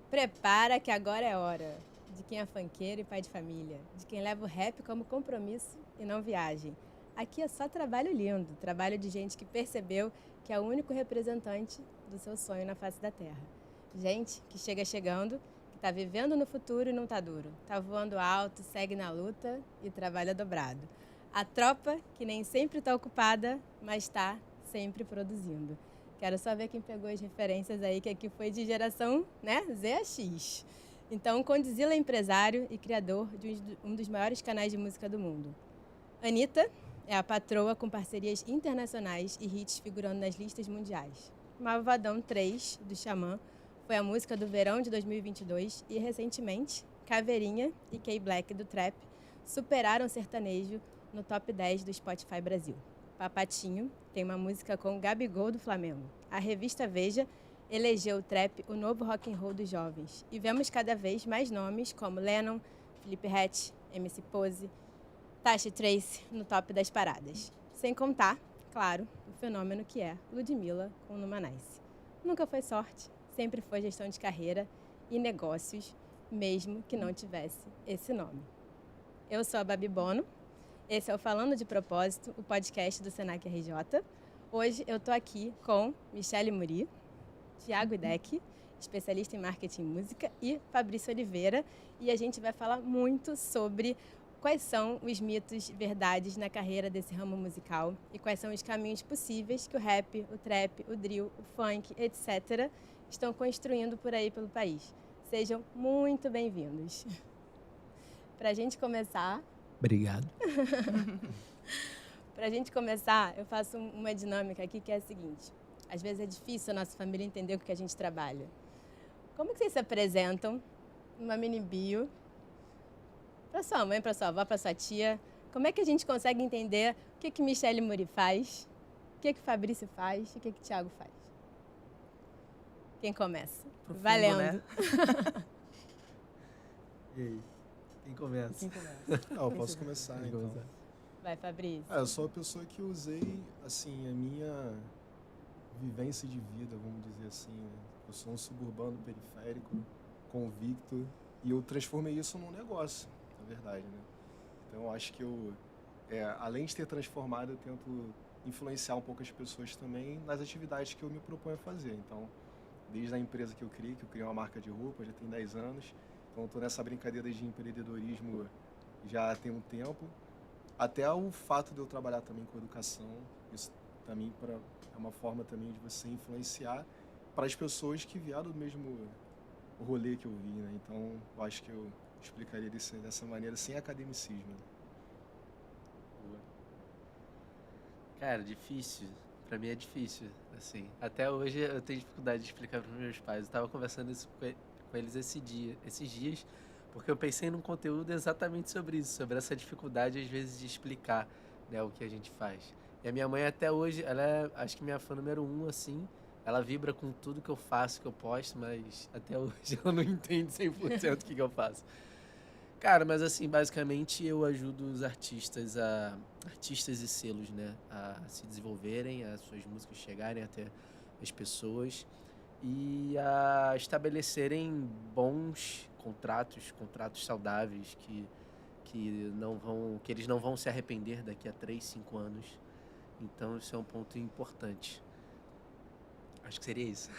Prepara que agora é hora. De quem é funkeiro e pai de família. De quem leva o rap como compromisso e não viagem. Aqui é só trabalho lindo. Trabalho de gente que percebeu que é o único representante do seu sonho na face da terra. Gente que chega chegando, que tá vivendo no futuro e não tá duro. Tá voando alto, segue na luta e trabalha dobrado. A tropa que nem sempre tá ocupada, mas tá sempre produzindo. Quero só ver quem pegou as referências aí, que aqui foi de geração, né, Z a X. Então, Condzilla é empresário e criador de um dos maiores canais de música do mundo. Anitta é a patroa com parcerias internacionais e hits figurando nas listas mundiais. Malvadão 3, do Xamã, foi a música do verão de 2022 e, recentemente, Caveirinha e K-Black, do Trap, superaram o sertanejo no top 10 do Spotify Brasil. Papatinho tem uma música com Gabigol do Flamengo. A revista Veja elegeu o trap o novo rock and roll dos jovens. E vemos cada vez mais nomes como Lennon, Felipe Ret, MC Pose, Tasha Trace no top das paradas. Sem contar, claro, o fenômeno que é Ludmilla com Numanice. Nunca foi sorte, sempre foi gestão de carreira e negócios, mesmo que não tivesse esse nome. Eu sou a Babi Bono. Esse é o Falando de Propósito, o podcast do Senac RJ. Hoje eu estou aqui com Michele Muri, Thiago Idec, especialista em marketing e música, e Fabrício Oliveira. E a gente vai falar muito sobre quais são os mitos, verdades na carreira desse ramo musical e quais são os caminhos possíveis que o rap, o trap, o drill, o funk, etc. estão construindo por aí pelo país. Sejam muito bem-vindos. Para a gente começar... Obrigado. Para a gente começar, eu faço uma dinâmica aqui que é a seguinte. Às vezes é difícil a nossa família entender com o que a gente trabalha. Como que vocês se apresentam numa mini bio para sua mãe, para sua avó, para sua tia? Como é que a gente consegue entender o que Michele Muri faz, o que Fabrício faz e o que Thiago faz? Quem começa? Profundo, valendo. Né? E aí? Quem começa? Eu posso começar, então. Vai, Fabrício. Eu sou a pessoa que usei, assim, a minha vivência de vida, vamos dizer assim, né? Eu sou um suburbano periférico, convicto, e eu transformei isso num negócio, na verdade, né? Então, eu acho que além de ter transformado, eu tento influenciar um pouco as pessoas também nas atividades que eu me proponho a fazer. Então, desde a empresa que eu criei uma marca de roupa, já tem 10 anos, então, estou nessa brincadeira de empreendedorismo já tem um tempo. Até o fato de eu trabalhar também com educação, isso também é uma forma também de você influenciar para as pessoas que vieram do mesmo rolê que eu vi, né? Então, eu acho que eu explicaria dessa maneira, sem academicismo. Cara, difícil. Pra mim é difícil, assim. Até hoje eu tenho dificuldade de explicar para meus pais. Eu tava conversando isso com eles esses dias, porque eu pensei num conteúdo exatamente sobre isso, sobre essa dificuldade, às vezes, de explicar, né, o que a gente faz. E a minha mãe, até hoje, ela é, acho que minha fã número 1, assim, ela vibra com tudo que eu faço, que eu posto, mas até hoje ela não entende 100% o que eu faço. Cara, mas assim, basicamente eu ajudo os artistas e selos, né, a se desenvolverem, as suas músicas chegarem até as pessoas e a estabelecerem bons contratos saudáveis que eles não vão se arrepender daqui a 3, 5 anos. Então isso é um ponto importante. Acho que seria isso.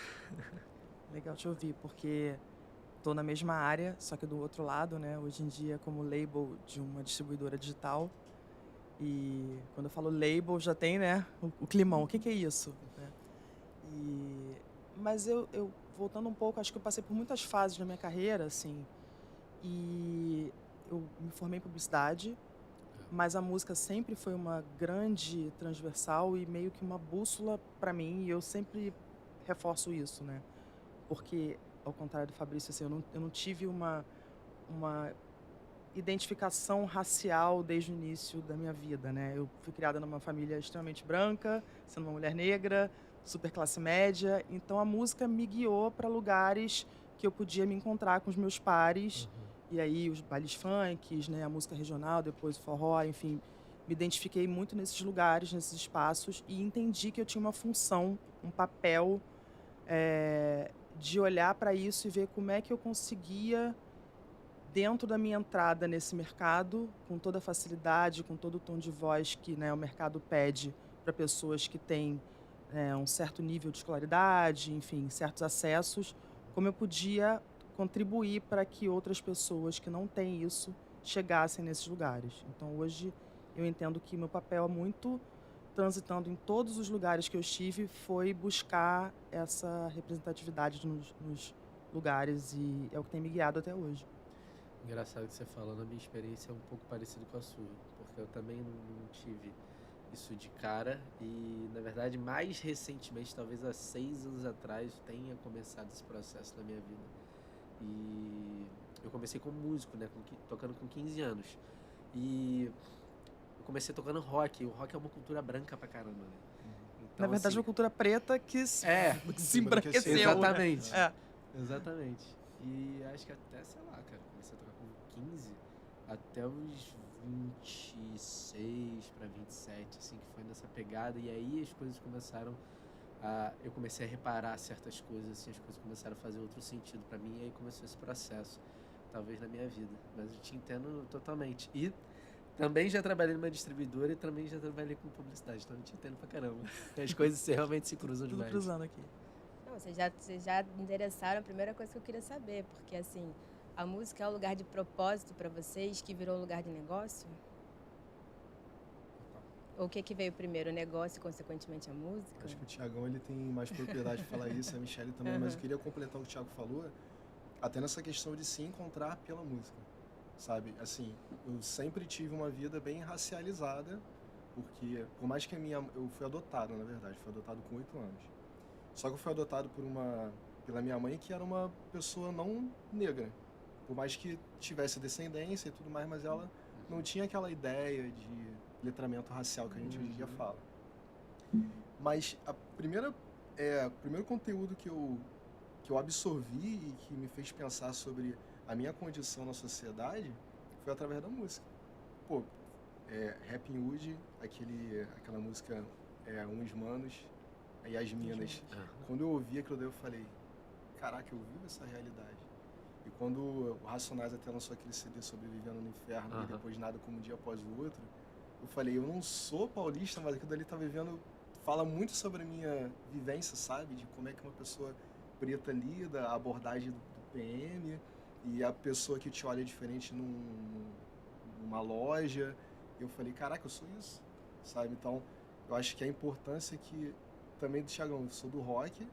Legal te ouvir, porque estou na mesma área, só que do outro lado, né? Hoje em dia como label de uma distribuidora digital. E quando eu falo label já tem, né, o climão. O que é isso? Mas eu, voltando um pouco, acho que eu passei por muitas fases na minha carreira, assim, e eu me formei em publicidade, mas a música sempre foi uma grande transversal e meio que uma bússola para mim, e eu sempre reforço isso, né? Porque, ao contrário do Fabrício, assim, eu não tive uma identificação racial desde o início da minha vida, né? Eu fui criada numa família extremamente branca, sendo uma mulher negra, super classe média, então a música me guiou para lugares que eu podia me encontrar com os meus pares, e aí os bailes funks, né, a música regional, depois o forró, enfim, me identifiquei muito nesses lugares, nesses espaços, e entendi que eu tinha uma função, um papel de olhar para isso e ver como é que eu conseguia, dentro da minha entrada nesse mercado, com toda a facilidade, com todo o tom de voz que, né, o mercado pede para pessoas que têm um certo nível de escolaridade, enfim, certos acessos, como eu podia contribuir para que outras pessoas que não têm isso chegassem nesses lugares. Então, hoje, eu entendo que meu papel é muito, transitando em todos os lugares que eu estive, foi buscar essa representatividade nos lugares, e é o que tem me guiado até hoje. Engraçado que você falando, a minha experiência é um pouco parecida com a sua, porque eu também não tive isso de cara e, na verdade, mais recentemente, talvez há 6 anos atrás, tenha começado esse processo na minha vida. E eu comecei como músico, né, tocando com 15 anos. E eu comecei tocando rock, e o rock é uma cultura branca pra caramba, né? Então, Na verdade, assim, é uma cultura preta que se embranqueceu. embranqueceu. exatamente. Né? Exatamente. E acho que até, sei lá, cara, comecei a tocar com 15 até os 26 para 27, assim, que foi nessa pegada. E aí as coisas começaram eu comecei a reparar certas coisas, assim, as coisas começaram a fazer outro sentido para mim, e aí começou esse processo, talvez na minha vida. Mas eu te entendo totalmente. E também já trabalhei numa distribuidora e também já trabalhei com publicidade, então eu te entendo pra caramba. As coisas realmente se cruzam Tudo demais. cruzando aqui. Não, vocês já endereçaram a primeira coisa que eu queria saber, porque assim, a música é um lugar de propósito para vocês que virou um lugar de negócio? Ou o que veio primeiro, o negócio e consequentemente a música? Acho que o Thiagão ele tem mais propriedade de falar isso, a Michelle também, mas eu queria completar o que o Thiago falou, até nessa questão de se encontrar pela música, sabe? Assim, eu sempre tive uma vida bem racializada, porque por mais que eu fui adotado, na verdade, fui adotado com 8 anos. Só que eu fui adotado pela minha mãe, que era uma pessoa não negra. Por mais que tivesse descendência e tudo mais, mas ela não tinha aquela ideia de letramento racial que a gente hoje em dia fala. Mas o primeiro conteúdo que eu absorvi e que me fez pensar sobre a minha condição na sociedade foi através da música. Pô, Rapping Hood, aquela música Uns Manos e As Minas. Quando eu ouvi aquilo daí, eu falei, caraca, eu vivo essa realidade. E quando o Racionais até lançou aquele CD sobre Vivendo no Inferno e depois Nada Como Um Dia Após o Outro, eu falei, eu não sou paulista, mas aquilo dali tá vivendo, fala muito sobre a minha vivência, sabe? De como é que uma pessoa preta lida, a abordagem do PM e a pessoa que te olha diferente numa loja. Eu falei, caraca, eu sou isso, sabe? Então, eu acho que a importância que também do Thiagão, eu sou do rock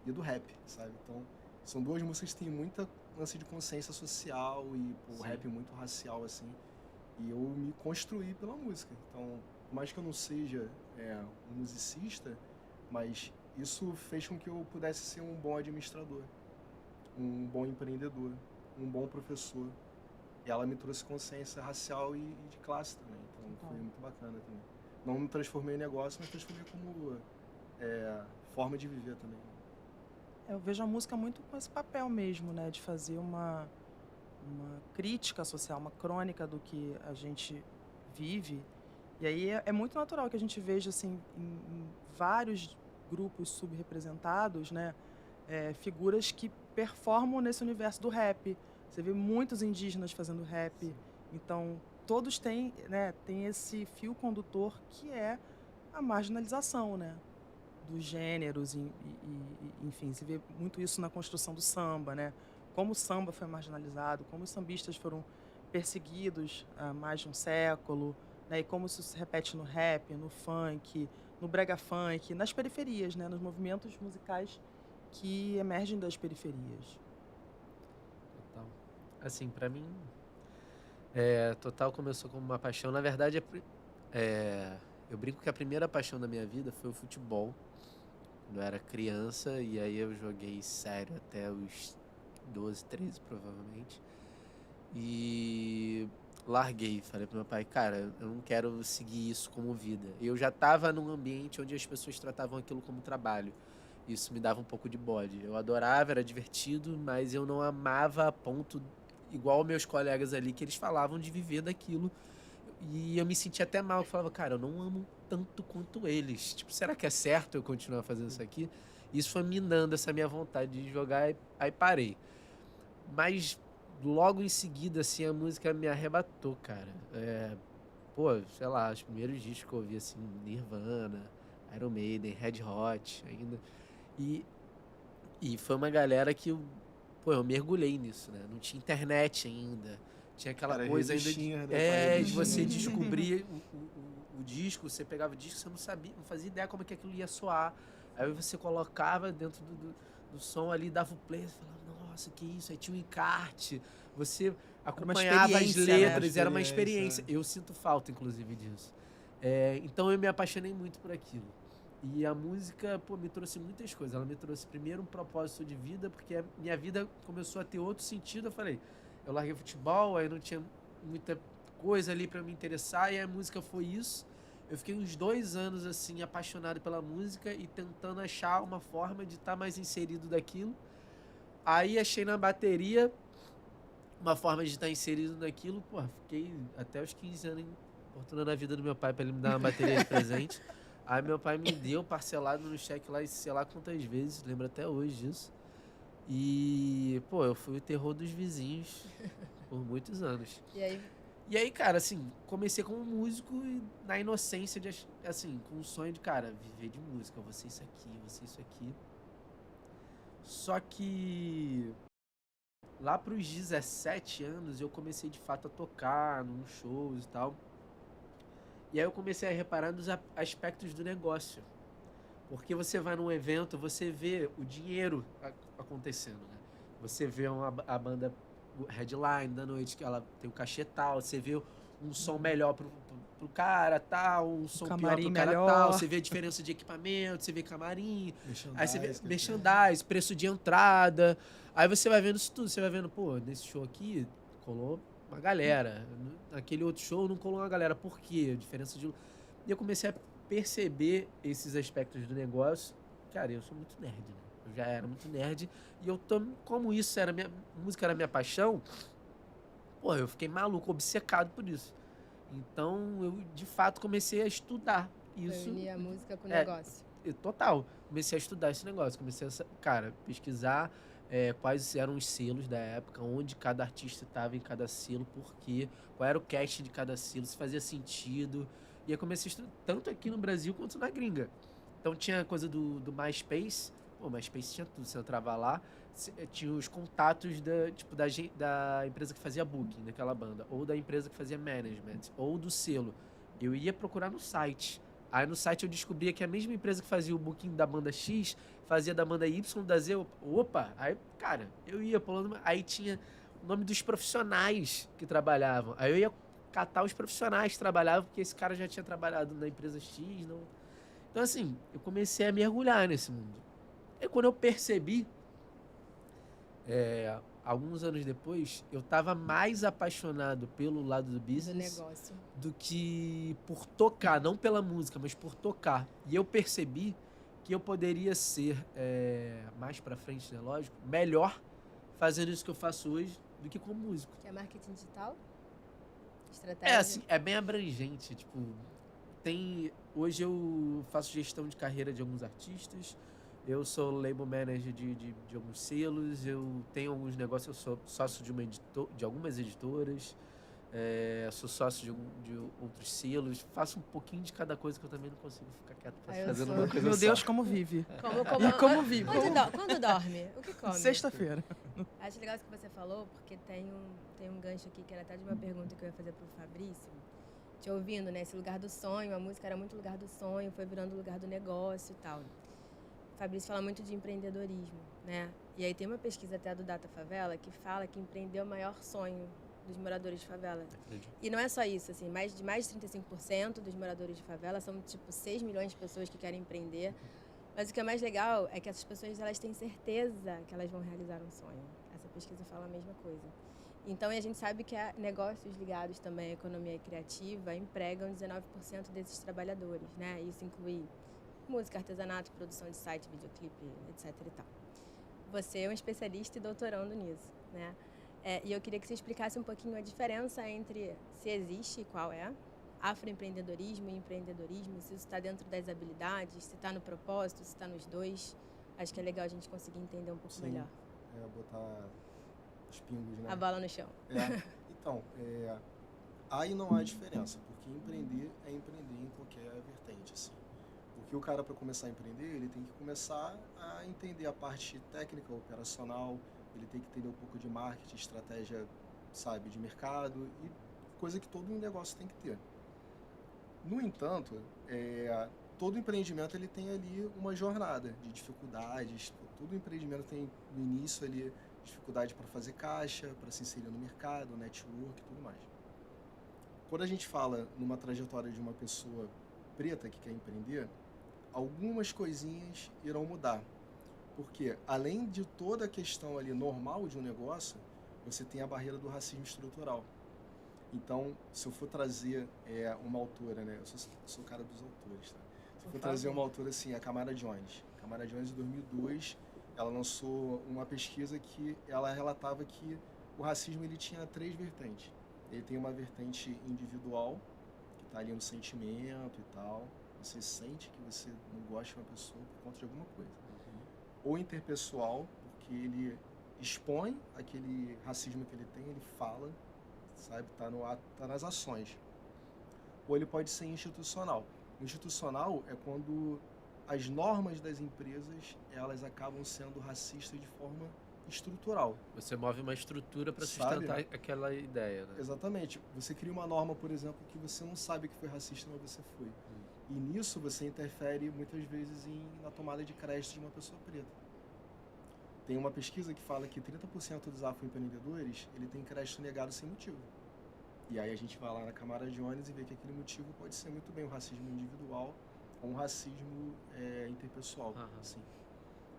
e do rap, sabe? Então, são duas músicas que têm muita lance de consciência social e o rap muito racial, assim. E eu me construí pela música. Então, por mais que eu não seja um musicista, mas isso fez com que eu pudesse ser um bom administrador, um bom empreendedor, um bom professor. E ela me trouxe consciência racial e de classe também. Então, foi muito bacana também. Não me transformei em negócio, mas transformei como forma de viver também. Eu vejo a música muito com esse papel mesmo, né? De fazer uma crítica social, uma crônica do que a gente vive. E aí é muito natural que a gente veja, assim, em vários grupos subrepresentados, né? Figuras que performam nesse universo do rap. Você vê muitos indígenas fazendo rap. Sim. Então, todos têm esse fio condutor que é a marginalização, né? Dos gêneros, enfim, se vê muito isso na construção do samba, né? Como o samba foi marginalizado, como os sambistas foram perseguidos há mais de um século, né? E como isso se repete no rap, no funk, no brega funk, nas periferias, né? Nos movimentos musicais que emergem das periferias. Total. Assim, pra mim, Total começou como uma paixão. Na verdade, eu brinco que a primeira paixão da minha vida foi o futebol. Quando eu era criança, e aí eu joguei sério até os 12, 13, provavelmente. E larguei, falei pro meu pai, cara, eu não quero seguir isso como vida. Eu já estava num ambiente onde as pessoas tratavam aquilo como trabalho. Isso me dava um pouco de bode. Eu adorava, era divertido, mas eu não amava a ponto, igual meus colegas ali, que eles falavam de viver daquilo. E eu me sentia até mal. Eu falava, cara, eu não amo tanto quanto eles. Tipo, será que é certo eu continuar fazendo isso aqui? Isso foi minando essa minha vontade de jogar, aí parei. Mas logo em seguida, assim, a música me arrebatou, cara. Pô, sei lá, os primeiros discos que eu ouvi, assim, Nirvana, Iron Maiden, Red Hot ainda. E, e foi uma galera que eu mergulhei nisso, né? Não tinha internet ainda. Tinha aquela Era coisa ainda revistinha, né? Com a de revistinha. você descobrir o disco, você pegava o disco, você não sabia, não fazia ideia como é que aquilo ia soar. Aí você colocava dentro do som ali, dava o play, você falava, nossa, que isso? Aí tinha um encarte, você acompanhava as experiência, né? letras, era uma Experiência. experiência. Eu sinto falta, inclusive, disso. Então eu me apaixonei muito por aquilo. E a música, pô, me trouxe muitas coisas. Ela me trouxe primeiro um propósito de vida, porque a minha vida começou a ter outro sentido. Eu falei, eu larguei futebol, aí não tinha muita coisa ali pra me interessar, e a música foi isso. Eu fiquei uns 2 anos, assim, apaixonado pela música e tentando achar uma forma de estar mais inserido daquilo. Aí achei na bateria uma forma de estar inserido naquilo. Pô, fiquei até os 15 anos importunando a vida do meu pai pra ele me dar uma bateria de presente. Aí meu pai me deu parcelado no cheque lá, e sei lá quantas vezes, lembro até hoje disso. E, pô, eu fui o terror dos vizinhos por muitos anos. E aí, E aí, cara, assim, comecei como músico e na inocência, assim, com o sonho de, cara, viver de música, vou ser isso aqui, vou ser isso aqui. Só que lá pros 17 anos eu comecei de fato a tocar nos shows e tal. E aí eu comecei a reparar nos aspectos do negócio. Porque você vai num evento, você vê o dinheiro acontecendo, né? Você vê a banda headline da noite, que ela tem o cachê tal, você vê um som melhor pro cara tal, um som pior camarim pro cara melhor. tal, você vê a diferença de equipamento, você vê camarim, aí você vê Merchandise, merchandise, preço de entrada, aí você vai vendo isso tudo, você vai vendo, pô, nesse show aqui colou uma galera, naquele outro show não colou uma galera, por quê? A diferença de... E eu comecei a perceber esses aspectos do negócio. Cara, eu sou muito nerd, né? Eu já era muito nerd. E como isso era música era minha paixão, pô, eu fiquei maluco, obcecado por isso. Então, eu de fato comecei a estudar isso. unir a música com o É, negócio. Total. Comecei a estudar esse negócio. Comecei a, cara, pesquisar quais eram os selos da época, onde cada artista estava em cada selo, por quê, qual era o cast de cada selo, se fazia sentido. E eu comecei a estudar tanto aqui no Brasil quanto na gringa. Então tinha a coisa do MySpace. Pô, MySpace tinha tudo. Você entrava lá, tinha os contatos da empresa que fazia booking daquela banda, ou da empresa que fazia management, ou do selo. Eu ia procurar no site. Aí no site eu descobria que a mesma empresa que fazia o booking da banda X fazia da banda Y, da Z. Opa! Aí, cara, eu ia pulando. Aí tinha o nome dos profissionais que trabalhavam. Aí eu ia catar os profissionais que trabalhavam, porque esse cara já tinha trabalhado na empresa X. Não... Então, assim, eu comecei a mergulhar nesse mundo. E quando eu percebi, alguns anos depois, eu estava mais apaixonado pelo lado do Do business negócio. do que por tocar, não pela música, mas por tocar. E eu percebi que eu poderia ser, mais pra frente, né, lógico, melhor fazendo isso que eu faço hoje do que como músico. Que é marketing digital? Estratégia? Assim, é bem abrangente, tipo, hoje eu faço gestão de carreira de alguns artistas, eu sou label manager de alguns selos, eu tenho alguns negócios, eu sou sócio de algumas editoras, sou sócio de outros selos, faço um pouquinho de cada coisa que eu também não consigo ficar quieto Ah, eu fazendo sou. uma coisa Meu só. Deus, como vive. Como, E como vive? Quando dorme? O que come? Sexta-feira. Acho legal isso que você falou, porque tem um gancho aqui que era até de uma pergunta que eu ia fazer pro Fabrício. Te ouvindo, né? Esse lugar do sonho, a música era muito lugar do sonho, foi virando lugar do negócio e tal. O Fabrício fala muito de empreendedorismo, né? E aí tem uma pesquisa até do Data Favela que fala que empreender é o maior sonho dos moradores de favela. E não é só isso, assim, mais de 35% dos moradores de favela são tipo 6 milhões de pessoas que querem empreender. Mas o que é mais legal é que essas pessoas, elas têm certeza que elas vão realizar um sonho. Essa pesquisa fala a mesma coisa. Então, a gente sabe que negócios ligados também à economia criativa empregam 19% desses trabalhadores, né? Isso inclui música, artesanato, produção de site, videoclipe, etc. e tal. Você é um especialista e doutorando nisso, né? E eu queria que você explicasse um pouquinho a diferença entre se existe e qual é, afroempreendedorismo e empreendedorismo, se isso está dentro das habilidades, se está no propósito, se está nos dois. Acho que é legal a gente conseguir entender um pouco Sim. melhor. Botar os pingos, né? A bola no chão. Então, há e não há diferença, porque empreender é empreender em qualquer vertente, assim. Porque o cara, para começar a empreender, ele tem que começar a entender a parte técnica, operacional, ele tem que entender um pouco de marketing, estratégia, sabe, de mercado, e coisa que todo negócio tem que ter. No entanto, todo empreendimento ele tem ali uma jornada de dificuldades, todo empreendimento tem no início ali dificuldade para fazer caixa, para se inserir no mercado, network e tudo mais. Quando a gente fala numa trajetória de uma pessoa preta que quer empreender, algumas coisinhas irão mudar. Porque, além de toda a questão ali normal de um negócio, você tem a barreira do racismo estrutural. Então, se eu for trazer uma autora, né? Eu sou o cara dos autores, tá? Se eu for trazer uma autora assim, a Camara Jones. Camara Jones, em 2002, ela lançou uma pesquisa que ela relatava que o racismo ele tinha 3 vertentes. Ele tem uma vertente individual, que está ali no sentimento e tal. Você sente que você não gosta de uma pessoa por conta de alguma coisa. Ou interpessoal, porque ele expõe aquele racismo que ele tem, ele fala, sabe, tá no ato, tá nas ações. Ou ele pode ser institucional. O institucional é quando as normas das empresas, elas acabam sendo racistas de forma estrutural. Você move uma estrutura para sustentar aquela ideia, né? Exatamente. Você cria uma norma, por exemplo, que você não sabe que foi racista, mas você foi. E nisso você interfere muitas vezes na tomada de crédito de uma pessoa preta. Tem uma pesquisa que fala que 30% dos afroempreendedores ele tem crédito negado sem motivo. E aí a gente vai lá na Camara Jones e vê que aquele motivo pode ser muito bem um racismo individual ou um racismo interpessoal. Assim.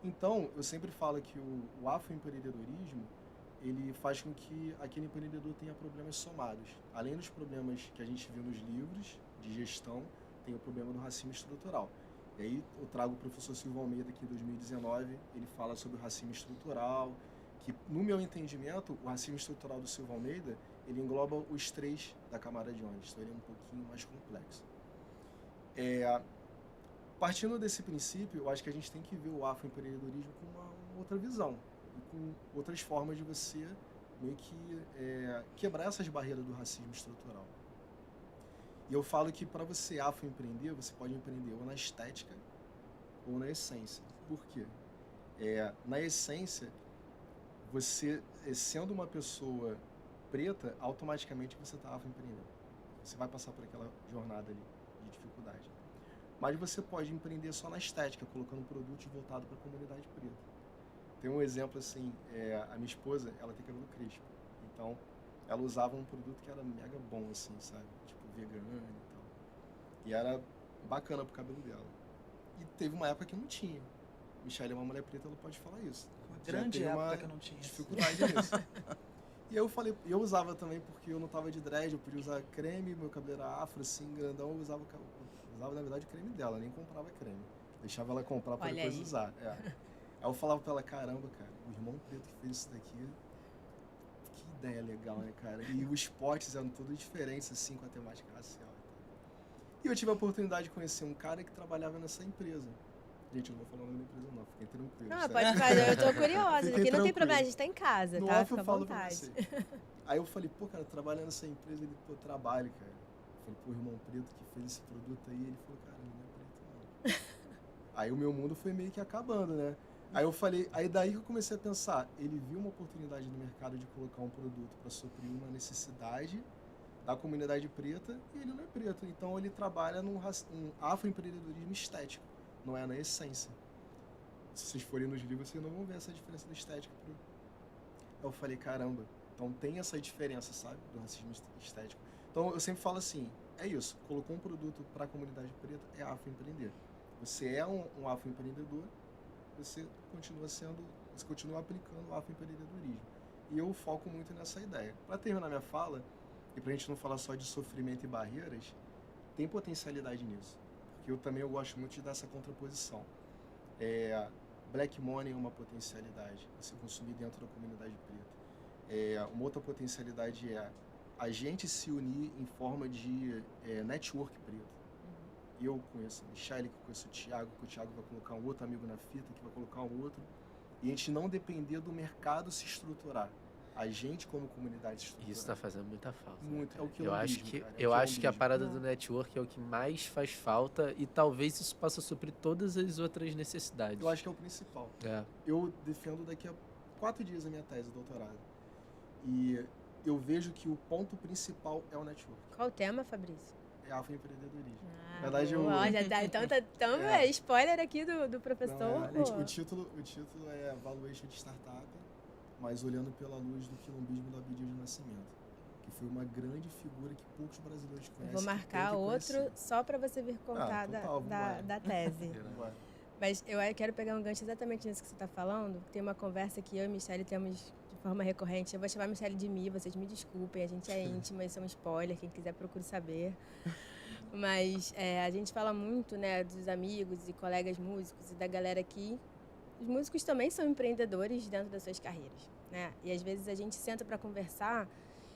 Então, eu sempre falo que o afroempreendedorismo ele faz com que aquele empreendedor tenha problemas somados. Além dos problemas que a gente viu nos livros de gestão, tem o problema do racismo estrutural. E aí eu trago o professor Silvio Almeida aqui em 2019, ele fala sobre o racismo estrutural, que no meu entendimento, o racismo estrutural do Silvio Almeida, ele engloba os 3 da Camara Jones, então ele é um pouquinho mais complexo. Partindo desse princípio, eu acho que a gente tem que ver o afroempreendedorismo com uma outra visão, e com outras formas de você meio que quebrar essas barreiras do racismo estrutural. E eu falo que para você afroempreender, você pode empreender ou na estética ou na essência. Por quê? Na essência, você, sendo uma pessoa preta, automaticamente você está afroempreendendo. Você vai passar por aquela jornada ali de dificuldade. Mas você pode empreender só na estética, colocando produtos voltados para a comunidade preta. Tem um exemplo assim, a minha esposa, ela tem cabelo crespo. Então, ela usava um produto que era mega bom, assim, sabe? Tipo, vegano e tal. E era bacana pro cabelo dela. E teve uma época que não tinha. Michelle é uma mulher preta, ela pode falar isso. Uma grande época que eu não tinha. Dificuldade nisso. E eu falei, eu usava também porque eu não tava de dread, eu podia usar creme, meu cabelo era afro, assim, grandão, eu usava na verdade o creme dela, nem comprava creme. Deixava ela comprar pra depois usar. Aí eu falava pra ela, caramba, cara, o irmão preto que fez isso daqui, que ideia legal, né, cara? E os potes eram todos diferentes, assim, com a temática racial. E eu tive a oportunidade de conhecer um cara que trabalhava nessa empresa. Gente, eu não vou falar o nome da empresa não, fiquem tranquilos. Ah, pode fazer, eu tô curiosa. Aqui não tem problema, a gente tá em casa, no tá? off Fica à eu falo vontade. pra você. Aí eu falei, pô, cara, trabalha nessa empresa, ele, pô, trabalho, cara. Eu falei, pô, irmão preto que fez esse produto aí, ele falou, cara, não é preto não. Aí o meu mundo foi meio que acabando, né? Aí eu falei, aí daí que eu comecei a pensar, ele viu uma oportunidade no mercado de colocar um produto para suprir uma necessidade da comunidade preta e ele não é preto. Então ele trabalha num afroempreendedorismo estético, não é na essência. Se vocês forem nos livros, vocês não vão ver essa diferença da estética. Eu falei, caramba, então tem essa diferença, sabe, do racismo estético. Então eu sempre falo assim, é isso, colocou um produto para a comunidade preta, é afroempreender. Você é um afroempreendedor, você continua aplicando o afroempreendedorismo. E eu foco muito nessa ideia. Para terminar minha fala, e para a gente não falar só de sofrimento e barreiras, tem potencialidade nisso. Porque eu também gosto muito de dar essa contraposição. Black Money é uma potencialidade, você consumir dentro da comunidade preta. Uma outra potencialidade é a gente se unir em forma de network preto. Eu conheço a Michelle, que eu conheço o Thiago, que o Thiago vai colocar um outro amigo na fita, que vai colocar um outro. E a gente não depender do mercado se estruturar. A gente, como comunidade, se estruturar. Isso tá fazendo muita falta. Muito. É o Eu acho quilombismo, que, cara. eu acho que a quilombismo. parada do network é o que mais faz falta e talvez isso possa suprir todas as outras necessidades. Eu acho que é o principal. É. Eu defendo daqui a 4 dias a minha tese de doutorado. E eu vejo que o ponto principal é o network. Qual o tema, Fabrício? É afroempreendedorismo. Ah, Na verdade, boa. eu... Já tá, então É. spoiler aqui do professor. Não, pô. o título é Valuation de Startup, mas olhando pela luz do quilombismo do Abdias do Nascimento, que foi uma grande figura que poucos brasileiros Eu conhecem. vou marcar outro só para você vir contar total, vambora. da tese. Vambora. Mas eu quero pegar um gancho exatamente nisso que você está falando. Tem uma conversa que eu e a Michelle temos de forma recorrente. Eu vou chamar a Michelle de Mi, vocês me desculpem, a gente é íntima, isso é um spoiler, quem quiser procure saber. Mas a gente fala muito, né, dos amigos e colegas músicos e da galera aqui. Os músicos também são empreendedores dentro das suas carreiras, né? E às vezes a gente senta para conversar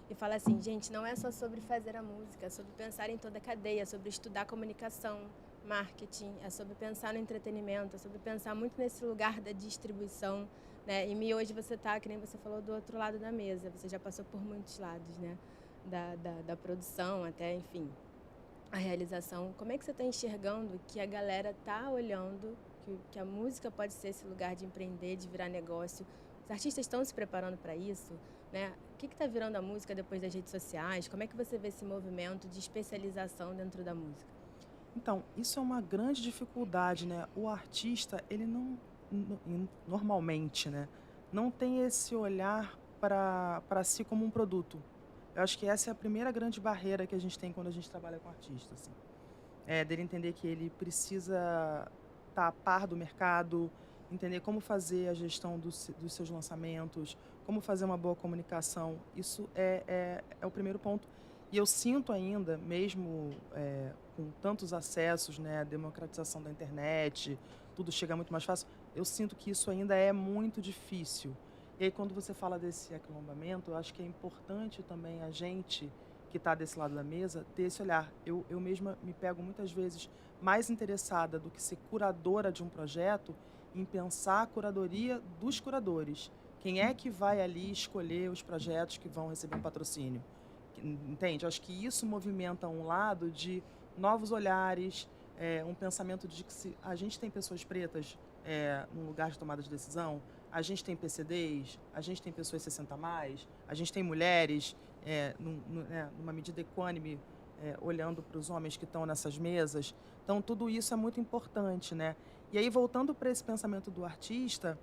e fala assim, gente, não é só sobre fazer a música, é sobre pensar em toda a cadeia, sobre estudar comunicação, marketing, é sobre pensar no entretenimento, é sobre pensar muito nesse lugar da distribuição, né? E Mi, hoje você tá, que nem você falou, do outro lado da mesa, você já passou por muitos lados, né? Da produção até, enfim, a realização. Como é que você está enxergando que a galera tá olhando que a música pode ser esse lugar de empreender, de virar negócio? Os artistas estão se preparando para isso, né? O que está virando a música depois das redes sociais? Como é que você vê esse movimento de especialização dentro da música? Então, isso é uma grande dificuldade, né? O artista, ele normalmente, né, não tem esse olhar para si como um produto. Eu acho que essa é a primeira grande barreira que a gente tem quando a gente trabalha com artista, assim. Dele entender que ele precisa estar a par do mercado, entender como fazer a gestão dos seus lançamentos, como fazer uma boa comunicação. Isso é o primeiro ponto. E eu sinto ainda, mesmo com tantos acessos, né, a democratização da internet, tudo chega muito mais fácil, eu sinto que isso ainda é muito difícil. E aí, quando você fala desse aquilombamento, eu acho que é importante também a gente que está desse lado da mesa ter esse olhar. Eu mesma me pego muitas vezes mais interessada do que ser curadora de um projeto em pensar a curadoria dos curadores. Quem é que vai ali escolher os projetos que vão receber um patrocínio? Entende? Eu acho que isso movimenta um lado de novos olhares, um pensamento de que a gente tem pessoas pretas num lugar de tomada de decisão, a gente tem PCDs, a gente tem pessoas 60+, a gente tem mulheres numa medida equânime olhando para os homens que estão nessas mesas. Então, tudo isso é muito importante, né? E aí, voltando para esse pensamento do artista,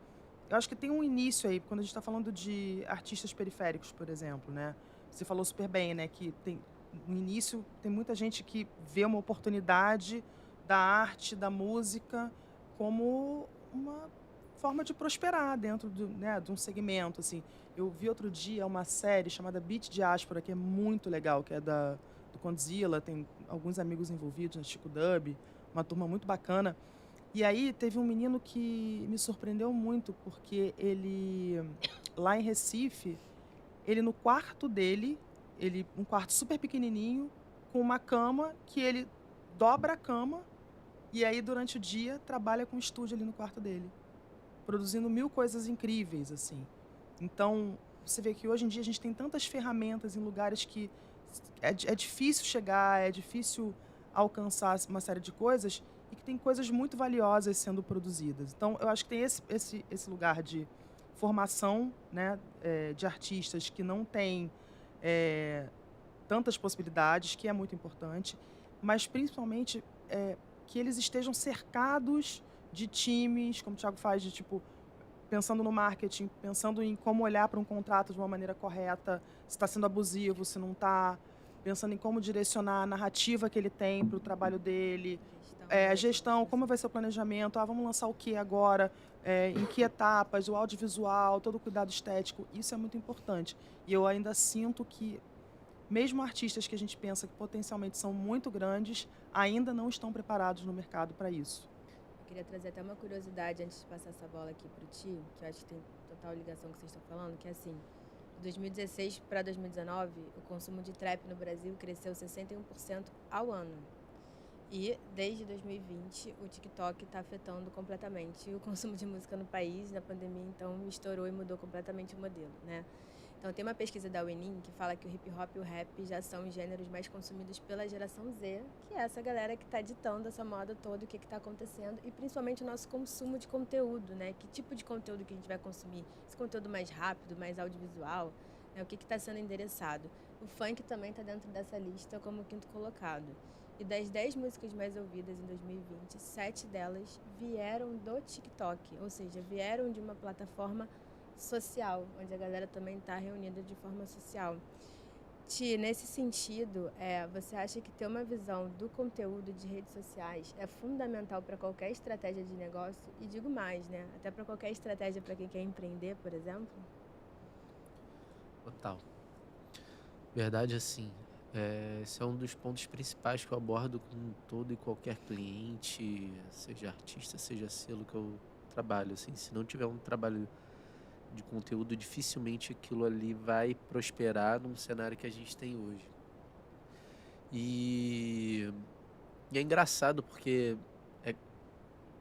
eu acho que tem um início aí, quando a gente está falando de artistas periféricos, por exemplo, né? Você falou super bem, né? Que no início tem muita gente que vê uma oportunidade da arte, da música, como uma forma de prosperar dentro de um segmento, assim. Eu vi outro dia uma série chamada Beat Diáspora, que é muito legal, que é do Condzilla, tem alguns amigos envolvidos, né, Chico Dub, uma turma muito bacana. E aí teve um menino que me surpreendeu muito, porque ele, lá em Recife, ele no quarto dele, um quarto super pequenininho, com uma cama, que ele dobra a cama, e aí durante o dia trabalha com estúdio ali no quarto dele, produzindo 1000 coisas incríveis, assim. Então, você vê que hoje em dia a gente tem tantas ferramentas em lugares que é difícil chegar, é difícil alcançar uma série de coisas, e que tem coisas muito valiosas sendo produzidas. Então, eu acho que tem esse lugar de formação, né, de artistas que não têm tantas possibilidades, que é muito importante, mas principalmente que eles estejam cercados de times, como o Thiago faz, de tipo, pensando no marketing, pensando em como olhar para um contrato de uma maneira correta, se está sendo abusivo, se não está, pensando em como direcionar a narrativa que ele tem para o trabalho dele, a gestão, como vai ser o planejamento, vamos lançar o que agora, em que etapas, o audiovisual, todo o cuidado estético, isso é muito importante. E eu ainda sinto que, mesmo artistas que a gente pensa que potencialmente são muito grandes, ainda não estão preparados no mercado para isso. Eu queria trazer até uma curiosidade antes de passar essa bola aqui para o Ti, que eu acho que tem total ligação com o que vocês estão falando, que é assim, 2016 para 2019, o consumo de trap no Brasil cresceu 61% ao ano. E desde 2020, o TikTok está afetando completamente o consumo de música no país. Na pandemia, então, estourou e mudou completamente o modelo, né? Então, tem uma pesquisa da Wenin que fala que o hip hop e o rap já são os gêneros mais consumidos pela geração Z, que é essa galera que está ditando essa moda toda, o que está acontecendo, e principalmente o nosso consumo de conteúdo, né? Que tipo de conteúdo que a gente vai consumir? Esse conteúdo mais rápido, mais audiovisual, né? O que está sendo endereçado? O funk também está dentro dessa lista como quinto colocado. E das 10 músicas mais ouvidas em 2020, 7 delas vieram do TikTok, ou seja, vieram de uma plataforma social, onde a galera também está reunida de forma social. Ti, nesse sentido, você acha que ter uma visão do conteúdo de redes sociais é fundamental para qualquer estratégia de negócio? E digo mais, né? Até para qualquer estratégia para quem quer empreender, por exemplo? Total. Verdade, assim. Esse é um dos pontos principais que eu abordo com todo e qualquer cliente, seja artista, seja selo que eu trabalho. Assim, se não tiver um trabalho de conteúdo, dificilmente aquilo ali vai prosperar num cenário que a gente tem hoje. E é engraçado porque é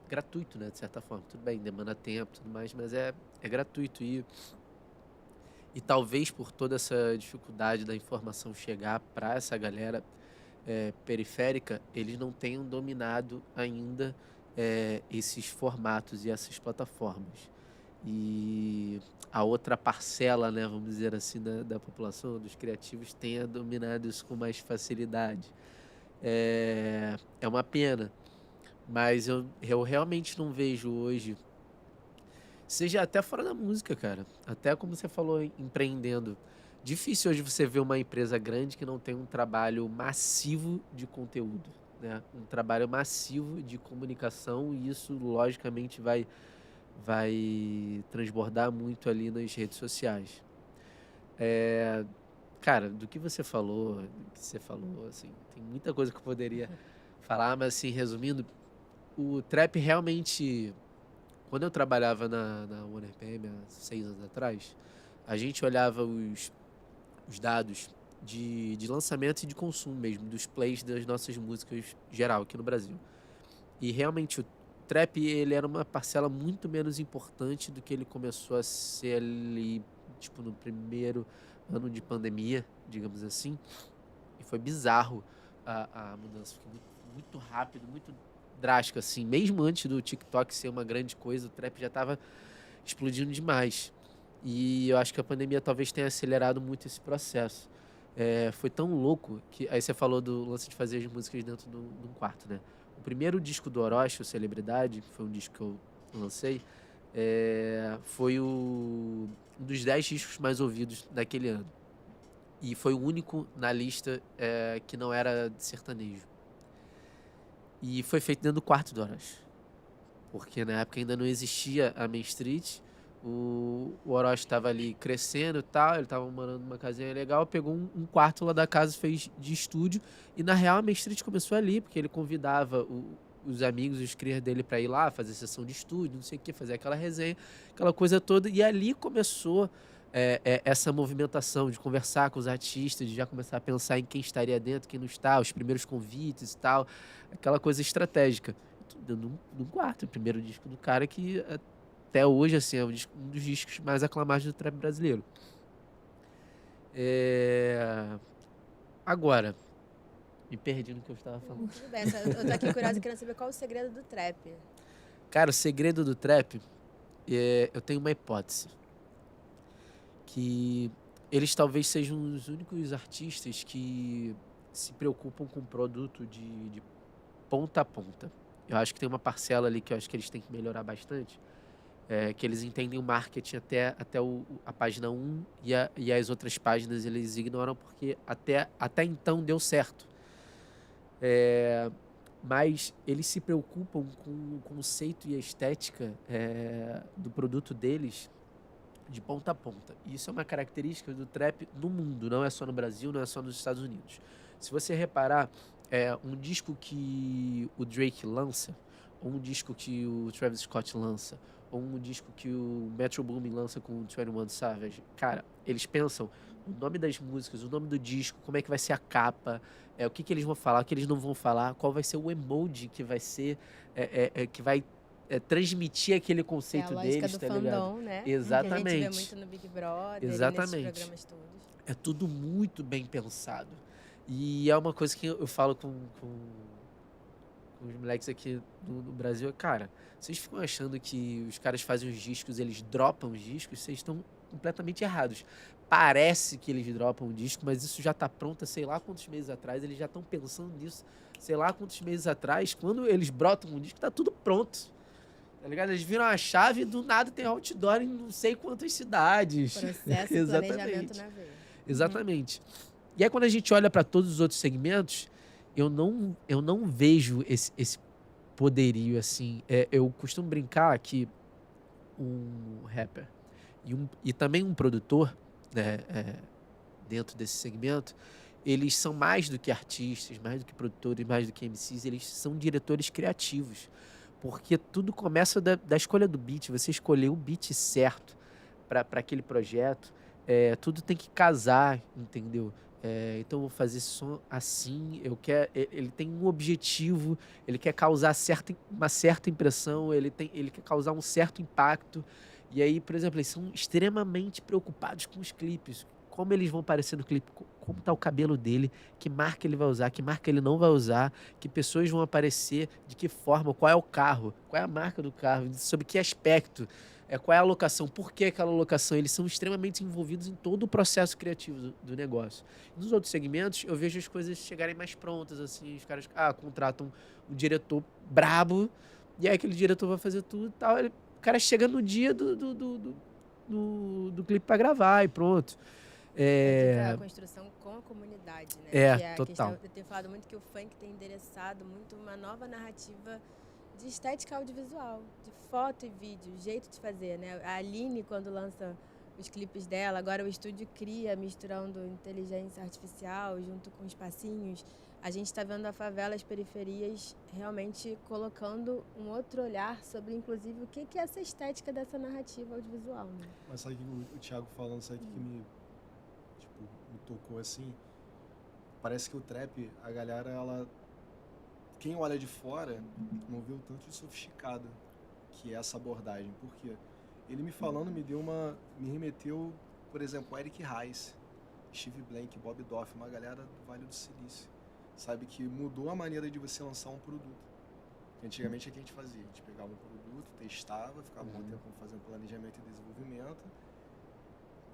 gratuito, né, de certa forma. Tudo bem, demanda tempo e tudo mais, mas é gratuito. E talvez por toda essa dificuldade da informação chegar para essa galera periférica, eles não tenham dominado ainda esses formatos e essas plataformas. E a outra parcela, né, vamos dizer assim, da população, dos criativos, tenha dominado isso com mais facilidade. É uma pena, mas eu realmente não vejo hoje, seja até fora da música, cara, até como você falou, empreendendo. Difícil hoje você ver uma empresa grande que não tem um trabalho massivo de conteúdo, né? Um trabalho massivo de comunicação, e isso, logicamente, vai transbordar muito ali nas redes sociais. Cara, do que você falou, assim, tem muita coisa que eu poderia falar, mas assim, resumindo, o trap realmente, quando eu trabalhava na Warner PM há 6 anos atrás, a gente olhava os dados de lançamento e de consumo mesmo, dos plays das nossas músicas geral aqui no Brasil. E realmente o trap, ele era uma parcela muito menos importante do que ele começou a ser ali, tipo, no primeiro ano de pandemia, digamos assim. E foi bizarro a mudança, foi muito rápido, muito drástico, assim. Mesmo antes do TikTok ser uma grande coisa, o trap já estava explodindo demais. E eu acho que a pandemia talvez tenha acelerado muito esse processo. Foi tão louco que... Aí você falou do lance de fazer as músicas dentro de um quarto, né? O primeiro disco do Orochi, o Celebridade, foi um disco que eu lancei, foi um dos 10 discos mais ouvidos daquele ano. E foi o único na lista que não era de sertanejo. E foi feito dentro do quarto do Orochi. Porque na época ainda não existia a Main Street. O Orochi estava ali crescendo e tal, ele estava morando numa casinha legal, pegou um quarto lá da casa, fez de estúdio, e na real a Main Street começou ali, porque ele convidava os amigos, os crias dele para ir lá, fazer sessão de estúdio, não sei o que, fazer aquela resenha, aquela coisa toda, e ali começou essa movimentação de conversar com os artistas, de já começar a pensar em quem estaria dentro, quem não está, os primeiros convites e tal, aquela coisa estratégica. Tudo num quarto, o primeiro disco do cara que... até hoje, assim, é um dos discos mais aclamados do trap brasileiro. Agora, me perdi no que eu estava falando. Tudo bem, eu tô aqui curiosa, querendo saber qual é o segredo do trap. Cara, o segredo do trap, eu tenho uma hipótese. Que eles talvez sejam os únicos artistas que se preocupam com o produto de ponta a ponta. Eu acho que tem uma parcela ali que eu acho que eles têm que melhorar bastante. Que eles entendem o marketing até a página 1 e as outras páginas eles ignoram porque até então deu certo. Mas eles se preocupam com o conceito e a estética do produto deles de ponta a ponta. E isso é uma característica do trap no mundo, não é só no Brasil, não é só nos Estados Unidos. Se você reparar, um disco que o Drake lança, ou um disco que o Travis Scott lança, ou um disco que o Metro Boomin lança com o 21 Savage, cara, eles pensam o nome das músicas, o nome do disco, como é que vai ser a capa, o que eles vão falar, o que eles não vão falar, qual vai ser o emoji que vai ser, que vai transmitir aquele conceito deles, tá ligado? Fandom, né? Exatamente. Que a gente vê muito no Big Brother, exatamente. nesses programas todos. É tudo muito bem pensado. E é uma coisa que eu falo com os moleques aqui no Brasil. Cara, vocês ficam achando que os caras fazem os discos, eles dropam os discos, vocês estão completamente errados. Parece que eles dropam o disco, mas isso já tá pronto há sei lá quantos meses atrás, eles já estão pensando nisso sei lá quantos meses atrás. Quando eles brotam um disco, tá tudo pronto. Tá ligado? Eles viram a chave e do nada tem outdoor em não sei quantas cidades. Processo e planejamento na veia. Exatamente. E aí quando a gente olha para todos os outros segmentos, eu não vejo esse poderio assim. Eu costumo brincar que um rapper e também um produtor, né, dentro desse segmento, eles são mais do que artistas, mais do que produtores, mais do que MCs, eles são diretores criativos. Porque tudo começa da escolha do beat, você escolher o beat certo para aquele projeto, tudo tem que casar, entendeu? Então eu vou fazer esse som assim, ele tem um objetivo, ele quer causar uma certa impressão, ele quer causar um certo impacto. E aí, por exemplo, eles são extremamente preocupados com os clipes, como eles vão aparecer no clipe, como tá o cabelo dele, que marca ele vai usar, que marca ele não vai usar, que pessoas vão aparecer, de que forma, qual é o carro, qual é a marca do carro, sobre que aspecto, qual é a locação, por que aquela locação. Eles são extremamente envolvidos em todo o processo criativo do negócio. Nos outros segmentos, eu vejo as coisas chegarem mais prontas, assim, os caras contratam um diretor brabo, e aí aquele diretor vai fazer tudo e tal, o cara chega no dia do clipe pra gravar e pronto. A construção com a comunidade, né? Total. Questão, eu tenho falado muito que o funk tem endereçado muito uma nova narrativa de estética audiovisual, de foto e vídeo, jeito de fazer, né? A Aline, quando lança os clipes dela, agora o estúdio cria, misturando inteligência artificial junto com espacinhos. A gente está vendo a favela, as periferias, realmente colocando um outro olhar sobre, inclusive, o que é essa estética dessa narrativa audiovisual, né? Mas sabe que o Thiago falando, sabe que me tocou assim? Parece que o trap, a galera, quem olha de fora não vê o tanto de sofisticado que é essa abordagem. Por quê? Ele me falando me remeteu, por exemplo, Eric Rice, Steve Blank, Bob Doff, uma galera do Vale do Silício, sabe, que mudou a maneira de você lançar um produto. Antigamente é o que a gente fazia, a gente pegava um produto, testava, ficava um tempo fazendo planejamento e desenvolvimento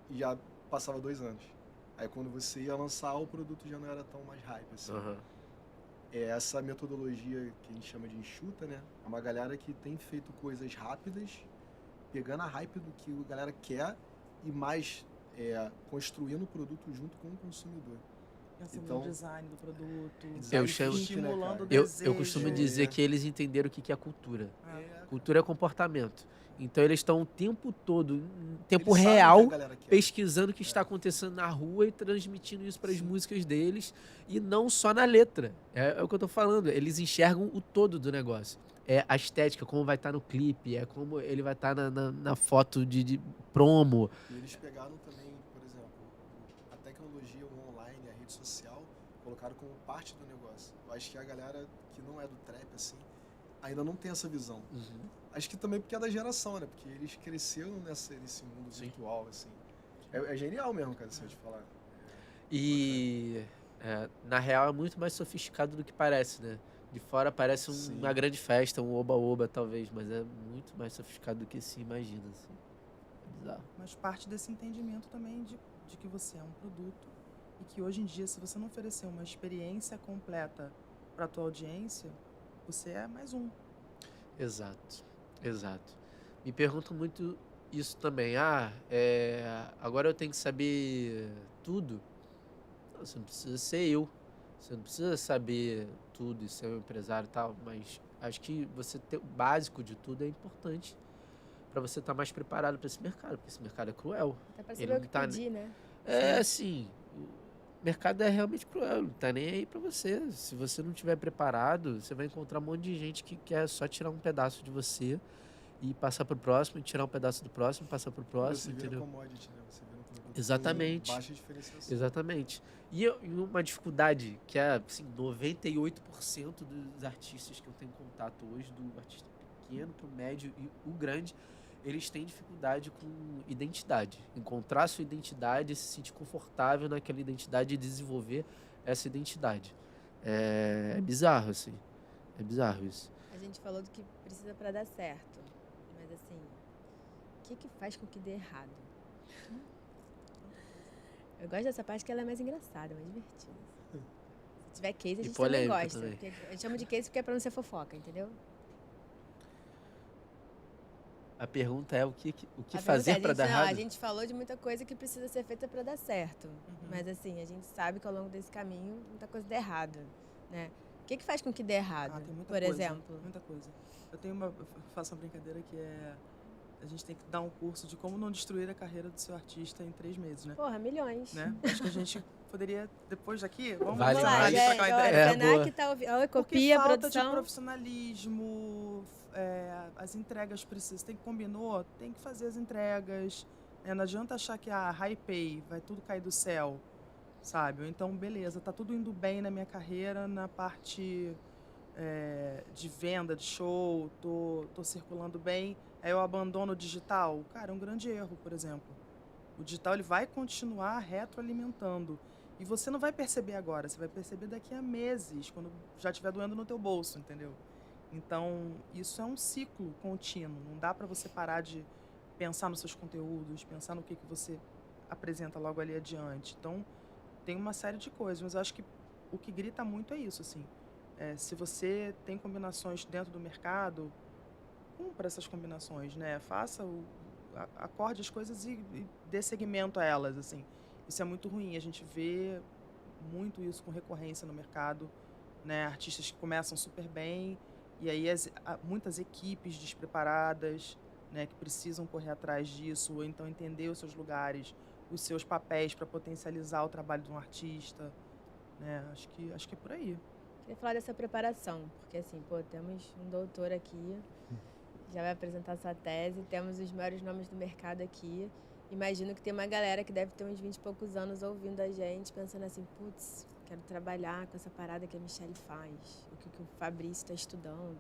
e já passava 2 anos. Aí quando você ia lançar, o produto já não era tão mais hype assim. Essa metodologia que a gente chama de enxuta, né? É uma galera que tem feito coisas rápidas, pegando a hype do que a galera quer e mais construindo o produto junto com o consumidor. Pensando no design do produto, estimulando o desejo. Eu costumo dizer que eles entenderam o que é cultura. Cultura é comportamento. Então eles estão o tempo todo, em tempo real, pesquisando o que está acontecendo na rua e transmitindo isso para as músicas deles, e não só na letra. É o que eu estou falando. Eles enxergam o todo do negócio. É a estética, como vai estar no clipe, é como ele vai estar na foto de promo. E eles pegaram também, por exemplo, a tecnologia, o online, a rede social, colocaram como parte do negócio. Eu acho que a galera que não é do trap, assim, ainda não tem essa visão. Acho que também porque é da geração, né? Porque eles cresceram nesse mundo virtual, assim. É genial mesmo, cara, se eu te falar. E, na real, é muito mais sofisticado do que parece, né? De fora parece uma grande festa, um oba-oba, talvez, mas é muito mais sofisticado do que se imagina, assim. É bizarro. Mas parte desse entendimento também de que você é um produto e que hoje em dia, se você não oferecer uma experiência completa para a tua audiência, você é mais um. Exato. Me perguntam muito isso também. Agora eu tenho que saber tudo. Não, você não precisa ser eu. Você não precisa saber tudo e ser um empresário e tal, mas acho que você ter o básico de tudo é importante para você estar mais preparado para esse mercado, porque esse mercado é cruel. Até para saber o que pedir, né? Assim, mercado é realmente cruel, não tá nem aí pra você. Se você não tiver preparado, você vai encontrar um monte de gente que quer só tirar um pedaço de você e passar pro próximo, e tirar um pedaço do próximo, passar pro Você próximo, vira entendeu? commodity, né? Você vira um produto com Exatamente. baixa diferenciação. Exatamente. E uma dificuldade que é, assim, 98% dos artistas que eu tenho contato hoje, do artista pequeno pro médio e o grande, eles têm dificuldade com identidade. Encontrar sua identidade, se sentir confortável naquela identidade e desenvolver essa identidade. É bizarro, assim. É bizarro isso. A gente falou do que precisa para dar certo, mas assim, o que faz com que dê errado? Eu gosto dessa parte que ela é mais engraçada, mais divertida. Se tiver case, a gente também polêmica gosta. também. Porque a gente chama de case porque é pra não ser fofoca, entendeu? A pergunta é o que A fazer pergunta é, para dar não, errado? a gente falou de muita coisa que precisa ser feita para dar certo. Mas assim, a gente sabe que ao longo desse caminho muita coisa dá errado, né? O que faz com que dê errado, Tem muita por coisa, exemplo? muita coisa. Eu faço uma brincadeira que é... A gente tem que dar um curso de como não destruir a carreira do seu artista em 3 meses, né? Porra, milhões. Né? Acho que a gente poderia, depois daqui, vamos Vale chamar mais. ali pra trocar uma ó, ideia. É, Senac boa. tá ouvindo. Ó, Porque copia, falta de produção. profissionalismo, as entregas precisam. Combinou, tem que fazer as entregas. Não adianta achar que high pay, vai tudo cair do céu, sabe? Ou então, beleza, tá tudo indo bem na minha carreira, na parte de venda, de show, tô circulando bem, aí eu abandono o digital. Cara, é um grande erro, por exemplo. O digital ele vai continuar retroalimentando. E você não vai perceber agora, você vai perceber daqui a meses, quando já estiver doendo no teu bolso, entendeu? Então, isso é um ciclo contínuo. Não dá para você parar de pensar nos seus conteúdos, pensar no que você apresenta logo ali adiante. Então, tem uma série de coisas, mas eu acho que o que grita muito é isso, assim. Se você tem combinações dentro do mercado, cumpra essas combinações, né? Acorde as coisas e dê seguimento a elas, assim. Isso é muito ruim, a gente vê muito isso com recorrência no mercado, né? Artistas que começam super bem e aí muitas equipes despreparadas, né? Que precisam correr atrás disso, ou então entender os seus lugares, os seus papéis para potencializar o trabalho de um artista, né? Acho que é por aí. Queria falar dessa preparação, porque assim, pô, temos um doutor aqui, já vai apresentar sua tese, temos os maiores nomes do mercado aqui. Imagino que tem uma galera que deve ter uns 20 e poucos anos ouvindo a gente, pensando assim, putz, quero trabalhar com essa parada que a Michelle faz, o que o Fabrício está estudando.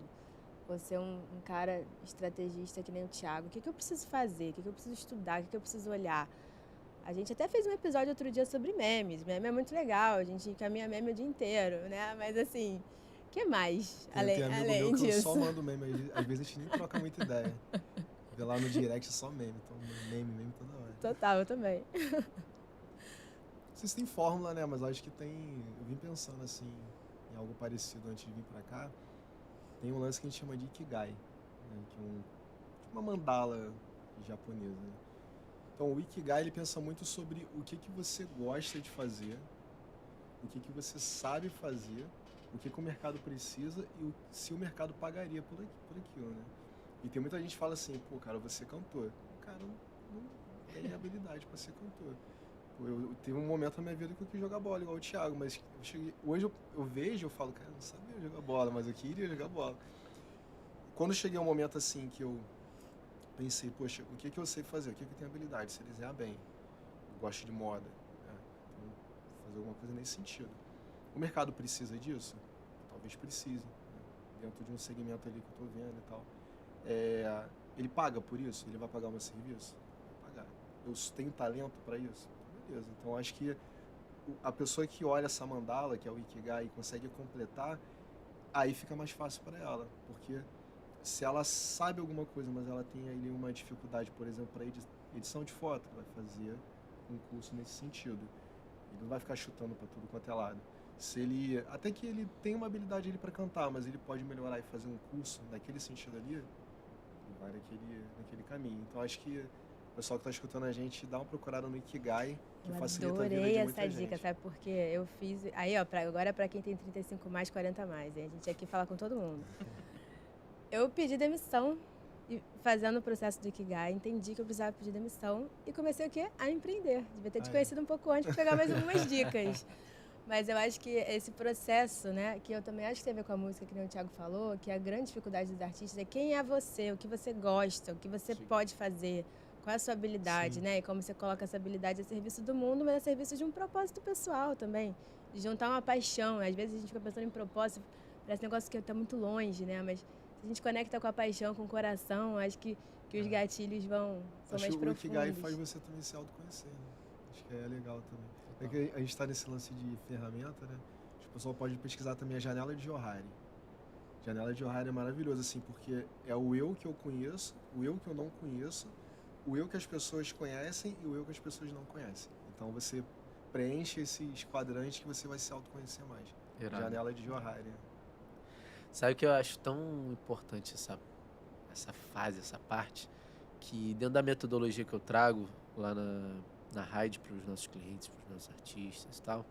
Você é um cara estrategista que nem o Thiago. O que eu preciso fazer? O que eu preciso estudar? O que eu preciso olhar? A gente até fez um episódio outro dia sobre memes. Meme é muito legal, a gente encaminha meme o dia inteiro, né? Mas assim, o que mais Tem amigo além meu que eu disso? só mando meme, às vezes a gente nem troca muita ideia. Vê lá no direct só meme, então meme toda hora. Total, eu também. Não sei se tem fórmula, né? Mas acho que tem. Eu vim pensando assim, em algo parecido antes de vir pra cá. Tem um lance que a gente chama de Ikigai, né? Que é tipo uma mandala japonesa. Né? Então o Ikigai ele pensa muito sobre o que você gosta de fazer, o que você sabe fazer, o que o mercado precisa e se o mercado pagaria por aquilo, né? E tem muita gente que fala assim, pô, cara, você é cantor. Cara, não tem habilidade pra ser cantor. Pô, eu teve um momento na minha vida que eu quis jogar bola, igual o Thiago, mas hoje eu vejo, eu falo, cara, eu não sabia jogar bola, mas eu queria jogar bola. Quando cheguei a um momento assim que eu pensei, poxa, o que eu sei fazer? O que eu tenho habilidade? Se desenhar bem, eu gosto de moda, né? Então, vou fazer alguma coisa nesse sentido. O mercado precisa disso? Talvez precise, né? Dentro de um segmento ali que eu estou vendo e tal. Ele paga por isso? Ele vai pagar o meu serviço? Vai pagar. Eu tenho talento para isso? Beleza. Então, acho que a pessoa que olha essa mandala, que é o Ikigai, e consegue completar, aí fica mais fácil para ela, porque se ela sabe alguma coisa, mas ela tem ali uma dificuldade, por exemplo, para edição de foto, vai fazer um curso nesse sentido. Ele não vai ficar chutando para tudo quanto é lado. Até que ele tem uma habilidade ali para cantar, mas ele pode melhorar e fazer um curso naquele sentido ali, ele vai naquele caminho. Então acho que o pessoal que está escutando a gente dá uma procurada no Ikigai, que facilita a vida de muita gente. Eu adorei essa dica, sabe? Porque eu fiz... Aí, ó, agora é pra quem tem 35 mais, 40 mais. Hein? A gente aqui fala com todo mundo. Eu pedi demissão E fazendo o processo do Ikigai, entendi que eu precisava pedir demissão e comecei o quê? A empreender. Devia ter te conhecido um pouco antes para pegar mais algumas dicas. Mas eu acho que esse processo, né, que eu também acho que tem a ver com a música, que nem o Thiago falou, que a grande dificuldade dos artistas é quem é você, o que você gosta, o que você pode fazer, qual é a sua habilidade, né? E como você coloca essa habilidade a serviço do mundo, mas a serviço de um propósito pessoal também. De juntar uma paixão. Às vezes a gente fica pensando em propósito, parece um negócio que está muito longe, né? Mas se a gente conecta com a paixão, com o coração, acho que os gatilhos são mais profundos. Acho que o Ikigai faz você também se autoconhecer, né? Acho que é legal também. É que a gente está nesse lance de ferramenta, né? O pessoal pode pesquisar também a janela de Johari. Janela de Johari é maravilhoso, assim, porque é o eu que eu conheço, o eu que eu não conheço, o eu que as pessoas conhecem e o eu que as pessoas não conhecem. Então você preenche esses quadrantes que você vai se autoconhecer mais. Irado. Janela de Johari. Sabe o que eu acho tão importante essa fase, essa parte, que dentro da metodologia que eu trago lá na Hyde para os nossos clientes, para os nossos artistas e tal,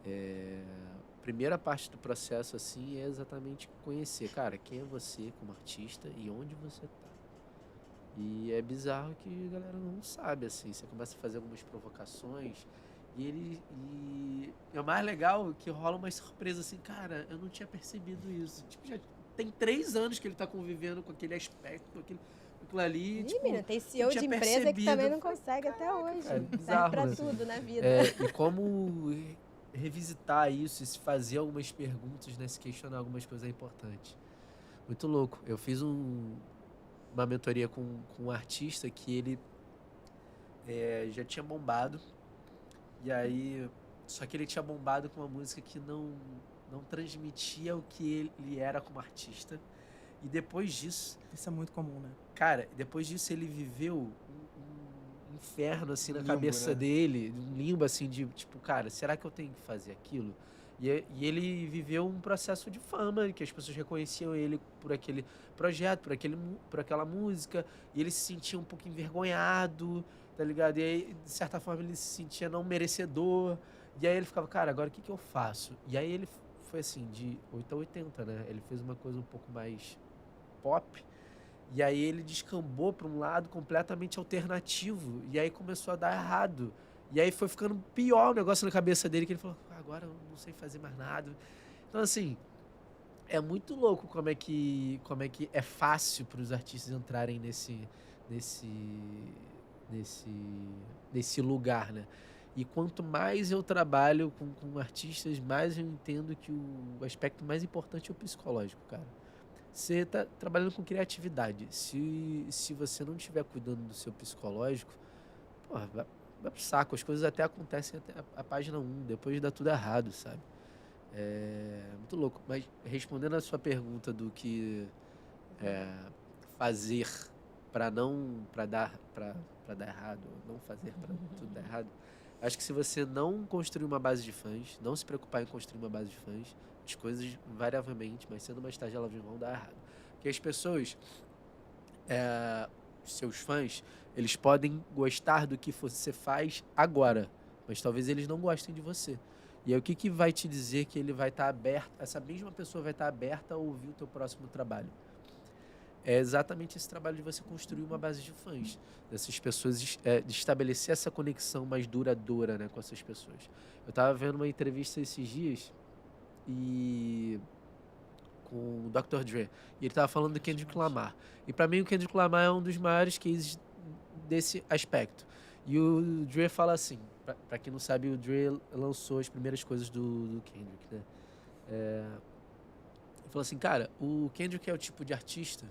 a primeira parte do processo assim é exatamente conhecer, cara, quem é você como artista e onde você tá. E é bizarro que a galera não sabe, assim, você começa a fazer algumas provocações e é o mais legal que rola uma surpresa assim, cara, eu não tinha percebido isso. Tipo, já tem 3 anos que ele tá convivendo com aquele aspecto, com aquilo ali. Ih, Tipo, menina, tem CEO de empresa que também não consegue até hoje. cara, Serve bizarro, pra né? tudo na vida. E como revisitar isso e se fazer algumas perguntas, né? Se questionar algumas coisas é importante. Muito louco. Eu fiz uma mentoria com um artista que ele já tinha bombado. E aí, só que ele tinha bombado com uma música que não transmitia o que ele era como artista. E depois disso... Isso é muito comum, né? Cara, depois disso ele viveu um inferno, assim, na Limbo, cabeça né? dele. Um limbo, assim, de tipo, cara, será que eu tenho que fazer aquilo? E ele viveu um processo de fama, que as pessoas reconheciam ele por aquele projeto, por aquela música. E ele se sentia um pouco envergonhado, tá ligado? E aí, de certa forma, ele se sentia não merecedor. E aí ele ficava, cara, agora o que eu faço? E aí ele foi assim, de 8 a 80, né? Ele fez uma coisa um pouco mais pop. E aí ele descambou para um lado completamente alternativo. E aí começou a dar errado. E aí foi ficando pior o negócio na cabeça dele, que ele falou, agora eu não sei fazer mais nada. Então, assim, é muito louco como é que é fácil para os artistas entrarem nesse lugar, né? E quanto mais eu trabalho com artistas, mais eu entendo que o aspecto mais importante é o psicológico, cara. Você está trabalhando com criatividade. Se você não estiver cuidando do seu psicológico, porra, vai pro saco. As coisas até acontecem até a página 1, depois dá tudo errado, sabe? É muito louco. Mas respondendo a sua pergunta do que fazer para dar errado, ou não fazer para tudo dar errado, acho que se você não construir uma base de fãs, não se preocupar em construir uma base de fãs, as coisas, variavelmente, mas sendo mais tarde, elas vão dar errado. Porque as pessoas, seus fãs, eles podem gostar do que você faz agora, mas talvez eles não gostem de você. E aí o que vai te dizer que ele vai estar aberto, essa mesma pessoa vai estar aberta a ouvir o teu próximo trabalho? É exatamente esse trabalho de você construir uma base de fãs, dessas pessoas, de estabelecer essa conexão mais duradoura, né, com essas pessoas. Eu estava vendo uma entrevista esses dias com o Dr. Dre, e ele estava falando do Kendrick Lamar. E para mim o Kendrick Lamar é um dos maiores cases desse aspecto. E o Dre fala assim, para quem não sabe, o Dre lançou as primeiras coisas do Kendrick, né? Ele falou assim, cara, o Kendrick é o tipo de artista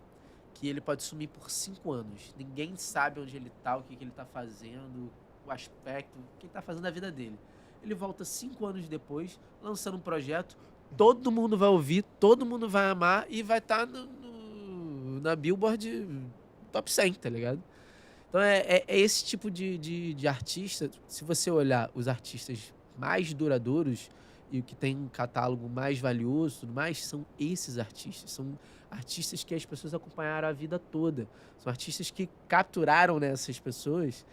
que ele pode sumir por 5 anos. Ninguém sabe onde ele tá, o que ele tá fazendo, o aspecto, o que ele tá fazendo da vida dele. Ele volta 5 anos depois, lançando um projeto, todo mundo vai ouvir, todo mundo vai amar e vai estar na Billboard Top 100, tá ligado? Então é esse tipo de artista. Se você olhar os artistas mais duradouros e o que tem um catálogo mais valioso, tudo mais, são esses artistas. São artistas que as pessoas acompanharam a vida toda. São artistas que capturaram, né, essas pessoas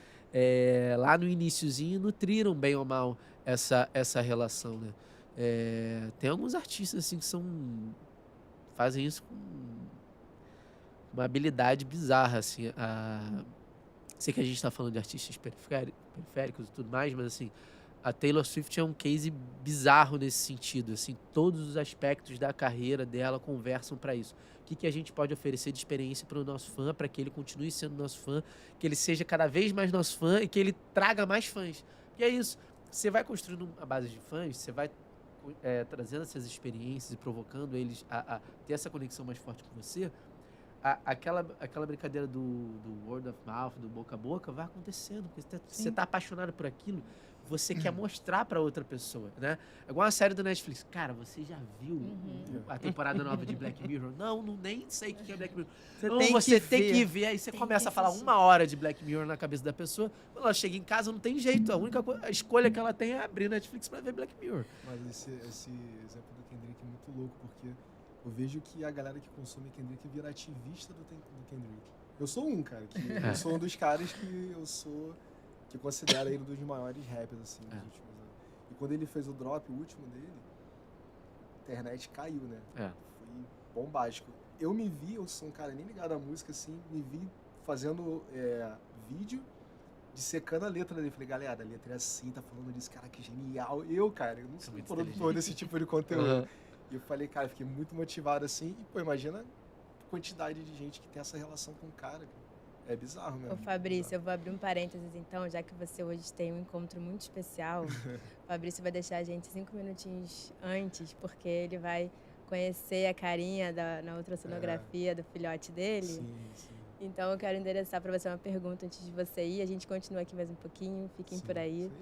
lá no iniciozinho e nutriram bem ou mal essa relação, né? Tem alguns artistas assim que fazem isso com uma habilidade bizarra, assim. Sei que a gente está falando de artistas periféricos e tudo mais, mas assim, a Taylor Swift é um case bizarro nesse sentido, assim, todos os aspectos da carreira dela conversam para isso. O que a gente pode oferecer de experiência para o nosso fã, para que ele continue sendo nosso fã, que ele seja cada vez mais nosso fã e que ele traga mais fãs. E é isso, você vai construindo a base de fãs, você vai trazendo essas experiências e provocando eles a ter essa conexão mais forte com você, aquela brincadeira do word of mouth, do boca a boca, vai acontecendo. Porque você tá apaixonado por aquilo, você quer mostrar pra outra pessoa, né? É igual a série do Netflix. Cara, você já viu a temporada nova de Black Mirror? Não, nem sei o que é Black Mirror. Você tem que ver. Aí você começa a falar 1 hora de Black Mirror na cabeça da pessoa. Quando ela chega em casa, não tem jeito. A escolha que ela tem é abrir Netflix pra ver Black Mirror. Mas esse exemplo do Kendrick é muito louco, porque eu vejo que a galera que consome Kendrick vira ativista do Kendrick. Eu sou um, cara, eu sou um dos caras que considero ele um dos maiores rappers, assim, nos últimos anos. E quando ele fez o drop, o último dele, a internet caiu, né? Foi bombástico. Eu sou um cara nem ligado à música, assim, me vi fazendo vídeo, dissecando a letra dele. Falei, galera, a letra é assim, tá falando disso, cara, que genial. Cara, eu não sou produtor desse tipo de conteúdo. E eu falei, cara, fiquei muito motivado, assim, e, pô, imagina a quantidade de gente que tem essa relação com o cara. É bizarro mesmo. Ô Fabrício, eu vou abrir um parênteses então, já que você hoje tem um encontro muito especial. O Fabrício vai deixar a gente 5 minutinhos antes, porque ele vai conhecer a carinha na ultrassonografia do filhote dele. Sim. Então eu quero endereçar para você uma pergunta antes de você ir. A gente continua aqui mais um pouquinho, fiquem por aí.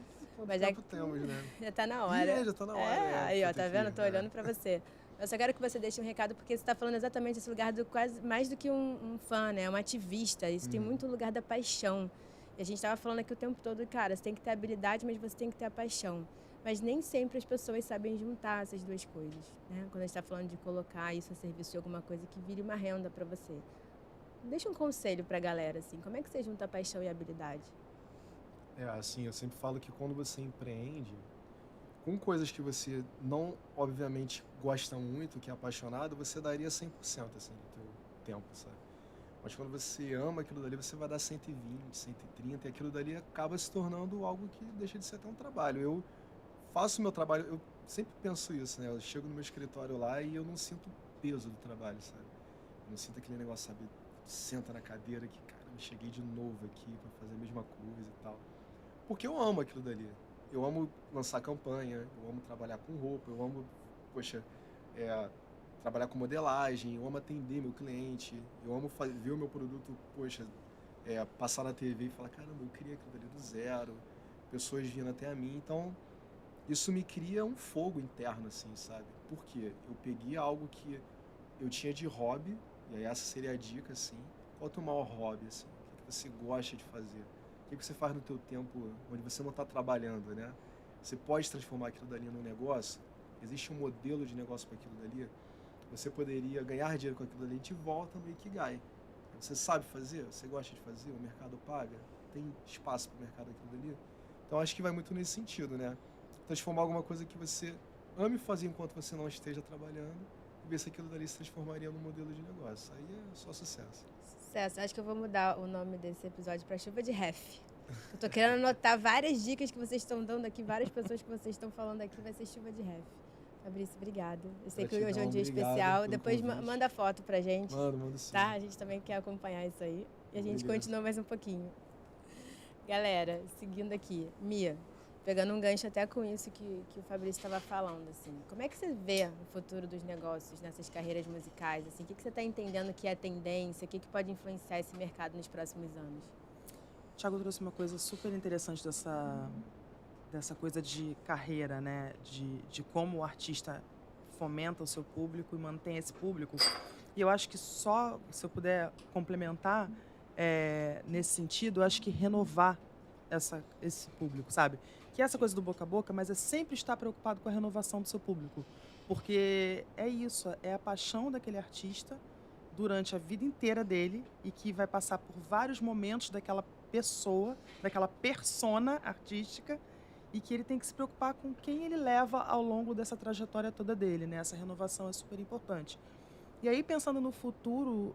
Mas já temos, né? Já tá na hora. Já tá na hora. Aí, ó, tá vendo? Tô olhando para você. Eu só quero que você deixe um recado, porque você está falando exatamente esse lugar do quase mais do que um fã, né? Um ativista. Isso tem muito lugar da paixão. E a gente estava falando aqui o tempo todo, cara, você tem que ter habilidade, mas você tem que ter a paixão. Mas nem sempre as pessoas sabem juntar essas duas coisas, né? Quando a gente está falando de colocar isso a serviço de alguma coisa que vire uma renda para você. Deixa um conselho para a galera, assim, como é que você junta a paixão e a habilidade? Assim, eu sempre falo que quando você empreende com coisas que você não, obviamente, gosta muito, que é apaixonado, você daria 100%, assim, do teu tempo, sabe? Mas quando você ama aquilo dali, você vai dar 120, 130, e aquilo dali acaba se tornando algo que deixa de ser até um trabalho. Eu faço o meu trabalho, eu sempre penso isso, né? Eu chego no meu escritório lá e eu não sinto o peso do trabalho, sabe? Eu não sinto aquele negócio, sabe? Senta na cadeira que, cara, eu cheguei de novo aqui pra fazer a mesma coisa e tal. Porque eu amo aquilo dali. Eu amo lançar campanha, eu amo trabalhar com roupa, eu amo, trabalhar com modelagem, eu amo atender meu cliente, eu amo ver o meu produto, passar na TV e falar, caramba, eu criei aquilo dali do zero, pessoas vindo até a mim. Então, isso me cria um fogo interno, assim, sabe? Por quê? Eu peguei algo que eu tinha de hobby, e aí essa seria a dica, assim. Qual é o teu maior hobby, assim? O que você gosta de fazer? O que você faz no teu tempo onde você não está trabalhando, né? Você pode transformar aquilo dali num negócio? Existe um modelo de negócio para aquilo dali? Você poderia ganhar dinheiro com aquilo dali e te volta no Ikigai. Você sabe fazer? Você gosta de fazer? O mercado paga? Tem espaço para o mercado aquilo dali? Então acho que vai muito nesse sentido, né? Transformar alguma coisa que você ame fazer enquanto você não esteja trabalhando e ver se aquilo dali se transformaria num modelo de negócio. Aí é só sucesso. Sucesso. Acho que eu vou mudar o nome desse episódio para Chuva de Ref. Eu tô querendo anotar várias dicas que vocês estão dando aqui, várias pessoas que vocês estão falando aqui, vai ser Chuva de Ref. Fabrício, obrigada. Eu sei que hoje é um dia especial. Depois manda foto pra gente. Manda sim. Tá? A gente também quer acompanhar isso aí. E a gente continua mais um pouquinho. Galera, seguindo aqui. Mia, pegando um gancho até com isso que o Fabrício estava falando, assim. Como é que você vê o futuro dos negócios nessas carreiras musicais? Assim, o que você está entendendo que é tendência? O que pode influenciar esse mercado nos próximos anos? O Thiago trouxe uma coisa super interessante dessa coisa de carreira, né? De como o artista fomenta o seu público e mantém esse público. E eu acho que só, se eu puder complementar, nesse sentido, eu acho que renovar esse público, sabe? Que é essa coisa do boca a boca, mas é sempre estar preocupado com a renovação do seu público. Porque é isso, é a paixão daquele artista durante a vida inteira dele e que vai passar por vários momentos daquela pessoa, daquela persona artística, e que ele tem que se preocupar com quem ele leva ao longo dessa trajetória toda dele, né? Essa renovação é super importante. E aí, pensando no futuro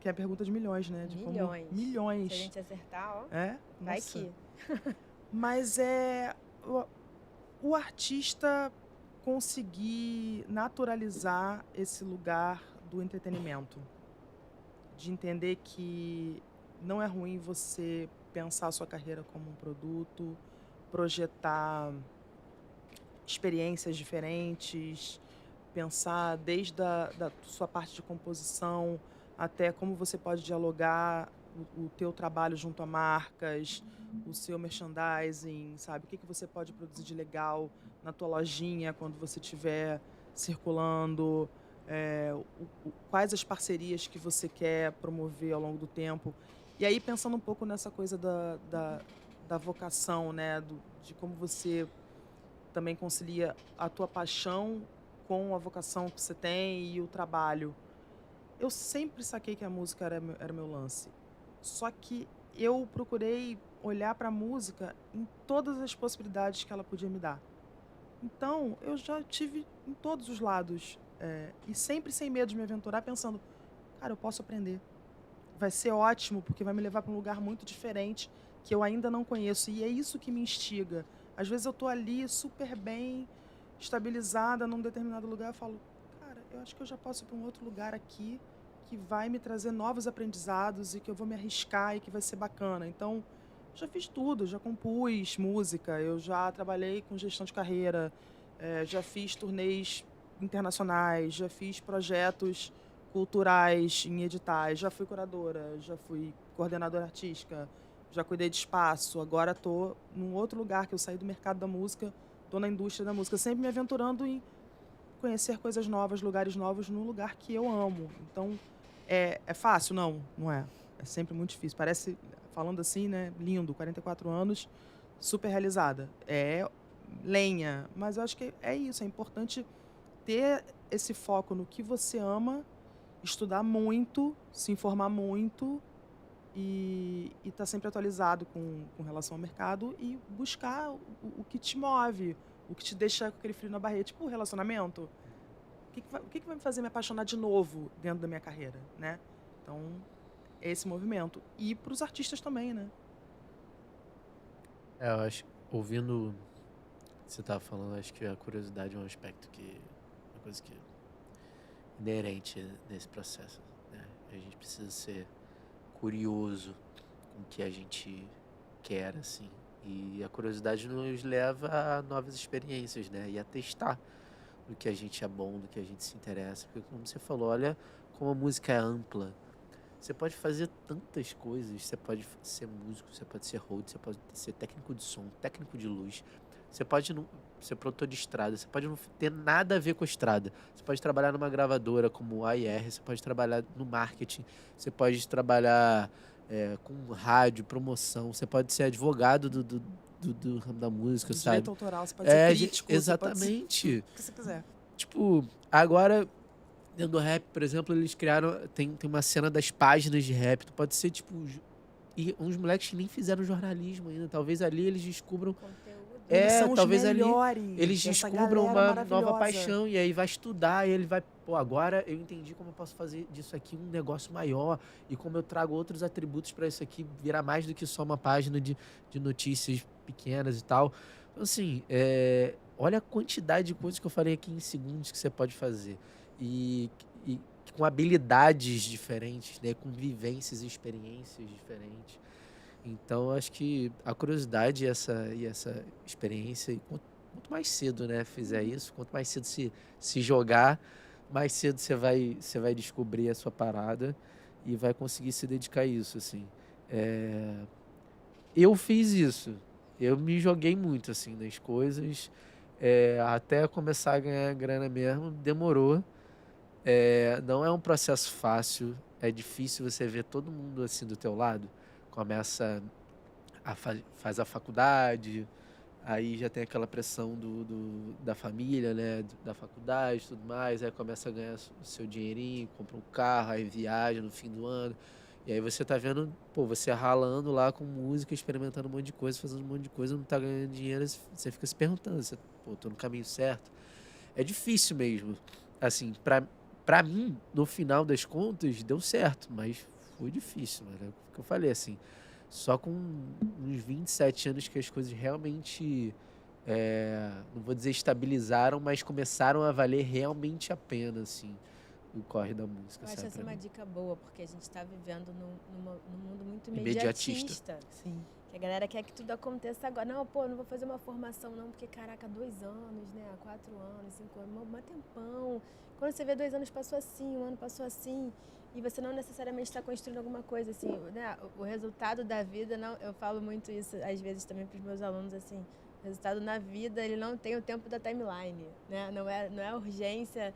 que é a pergunta de milhões, né? De Milhões. Milhões. Se a gente acertar, ó, É? vai Nossa. que. Mas o artista conseguir naturalizar esse lugar do entretenimento. De entender que não é ruim você pensar a sua carreira como um produto, projetar experiências diferentes, pensar desde da sua parte de composição até como você pode dialogar o teu trabalho junto a marcas, o seu merchandising, sabe? O que você pode produzir de legal na tua lojinha quando você estiver circulando, quais as parcerias que você quer promover ao longo do tempo. E aí, pensando um pouco nessa coisa da vocação, né? De como você também concilia a tua paixão com a vocação que você tem e o trabalho. Eu sempre saquei que a música era meu lance. Só que eu procurei olhar para a música em todas as possibilidades que ela podia me dar. Então, eu já tive em todos os lados. E sempre sem medo de me aventurar, pensando, cara, eu posso aprender. Vai ser ótimo, porque vai me levar para um lugar muito diferente que eu ainda não conheço. E é isso que me instiga. Às vezes eu tô ali super bem estabilizada num determinado lugar, eu falo, cara, eu acho que eu já posso ir para um outro lugar aqui que vai me trazer novos aprendizados e que eu vou me arriscar e que vai ser bacana. Então, já fiz tudo, já compus música, eu já trabalhei com gestão de carreira, já fiz turnês internacionais, já fiz projetos culturais em editais, já fui curadora, já fui coordenadora artística, já cuidei de espaço, agora estou num outro lugar que eu saí do mercado da música, estou na indústria da música, sempre me aventurando em conhecer coisas novas, lugares novos, num lugar que eu amo. Então, é fácil? Não é. É sempre muito difícil. Parece, falando assim, né, lindo, 44 anos, super realizada. É lenha, mas eu acho que é isso, é importante ter esse foco no que você ama, estudar muito, se informar muito e estar sempre atualizado com relação ao mercado e buscar o que te move, o que te deixa com aquele frio na barriga, tipo o relacionamento. O que vai me fazer me apaixonar de novo dentro da minha carreira, né? Então, é esse movimento. E para os artistas também, né? Eu acho, ouvindo o que você estava falando, acho que a curiosidade é um aspecto uma coisa que é inerente nesse processo, né? A gente precisa ser curioso com o que a gente quer, assim. E a curiosidade nos leva a novas experiências, né? E a testar do que a gente é bom, do que a gente se interessa. Porque, como você falou, olha como a música é ampla. Você pode fazer tantas coisas. Você pode ser músico, você pode ser road, você pode ser técnico de som, técnico de luz. Você pode ser produtor de estrada, você pode não ter nada a ver com a estrada. Você pode trabalhar numa gravadora como a AIR, você pode trabalhar no marketing, você pode trabalhar com rádio, promoção, você pode ser advogado do ramo da música, sabe? Direito autoral, você pode ser crítico, exatamente. Você pode ser o que você quiser. Tipo, agora, dentro do rap, por exemplo, eles criaram, tem uma cena das páginas de rap, tu pode ser, tipo, e uns moleques que nem fizeram jornalismo ainda, talvez ali eles descubram... Eles são talvez os ali melhores. eles Essa descubram galera uma nova maravilhosa. paixão e aí vai estudar e ele vai, pô, agora eu entendi como eu posso fazer disso aqui um negócio maior e como eu trago outros atributos para isso aqui virar mais do que só uma página de notícias pequenas e tal. Então, assim, olha a quantidade de coisas que eu falei aqui em segundos que você pode fazer e com habilidades diferentes, né, com vivências e experiências diferentes. Então, acho que a curiosidade e essa experiência, e quanto mais cedo, né, fizer isso, quanto mais cedo se jogar, mais cedo você vai descobrir a sua parada e vai conseguir se dedicar a isso, assim. Eu fiz isso. Eu me joguei muito, assim, nas coisas. Até começar a ganhar grana mesmo, demorou. Não é um processo fácil. É difícil você ver todo mundo, assim, do teu lado. Começa faz a faculdade, aí já tem aquela pressão da família, né, da faculdade e tudo mais, aí começa a ganhar o seu dinheirinho, compra um carro, aí viaja no fim do ano, e aí você tá vendo, pô, você ralando lá com música, experimentando um monte de coisa, fazendo um monte de coisa, não tá ganhando dinheiro, você fica se perguntando, pô, tô no caminho certo? É difícil mesmo, assim, pra mim, no final das contas, deu certo, mas foi difícil, mano. É o que eu falei, assim, só com uns 27 anos que as coisas realmente, não vou dizer estabilizaram, mas começaram a valer realmente a pena, assim, o corre da música, Eu acho sabe? essa Pra uma mim. dica boa, porque a gente está vivendo num mundo muito Imediatista. imediatista. Sim. Que a galera quer que tudo aconteça agora. Não, pô, não vou fazer uma formação não, porque, caraca, 2 anos, né? 4 anos, 5 anos, mó tempão. Quando você vê 2 anos passou assim, 1 ano passou assim, e você não necessariamente está construindo alguma coisa, assim, né? O resultado da vida, não, eu falo muito isso, às vezes, também para os meus alunos, assim, o resultado na vida, ele não tem o tempo da timeline, né? Não é a urgência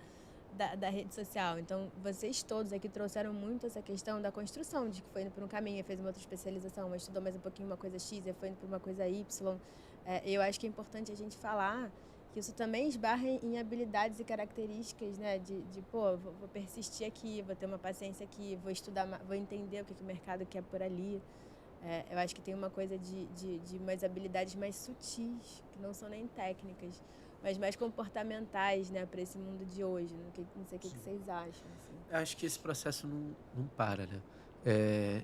da rede social. Então, vocês todos aqui trouxeram muito essa questão da construção, de que foi indo por um caminho, fez uma outra especialização, mas estudou mais um pouquinho uma coisa X, foi indo por uma coisa Y. Eu acho que é importante a gente falar que isso também esbarra em habilidades e características, né? Pô, vou persistir aqui, vou ter uma paciência aqui, vou estudar, vou entender o que o mercado quer por ali. Eu acho que tem uma coisa de umas habilidades mais sutis, que não são nem técnicas, mas mais comportamentais, né, para esse mundo de hoje. Não sei o que vocês acham. Assim. Eu acho que esse processo não para, né?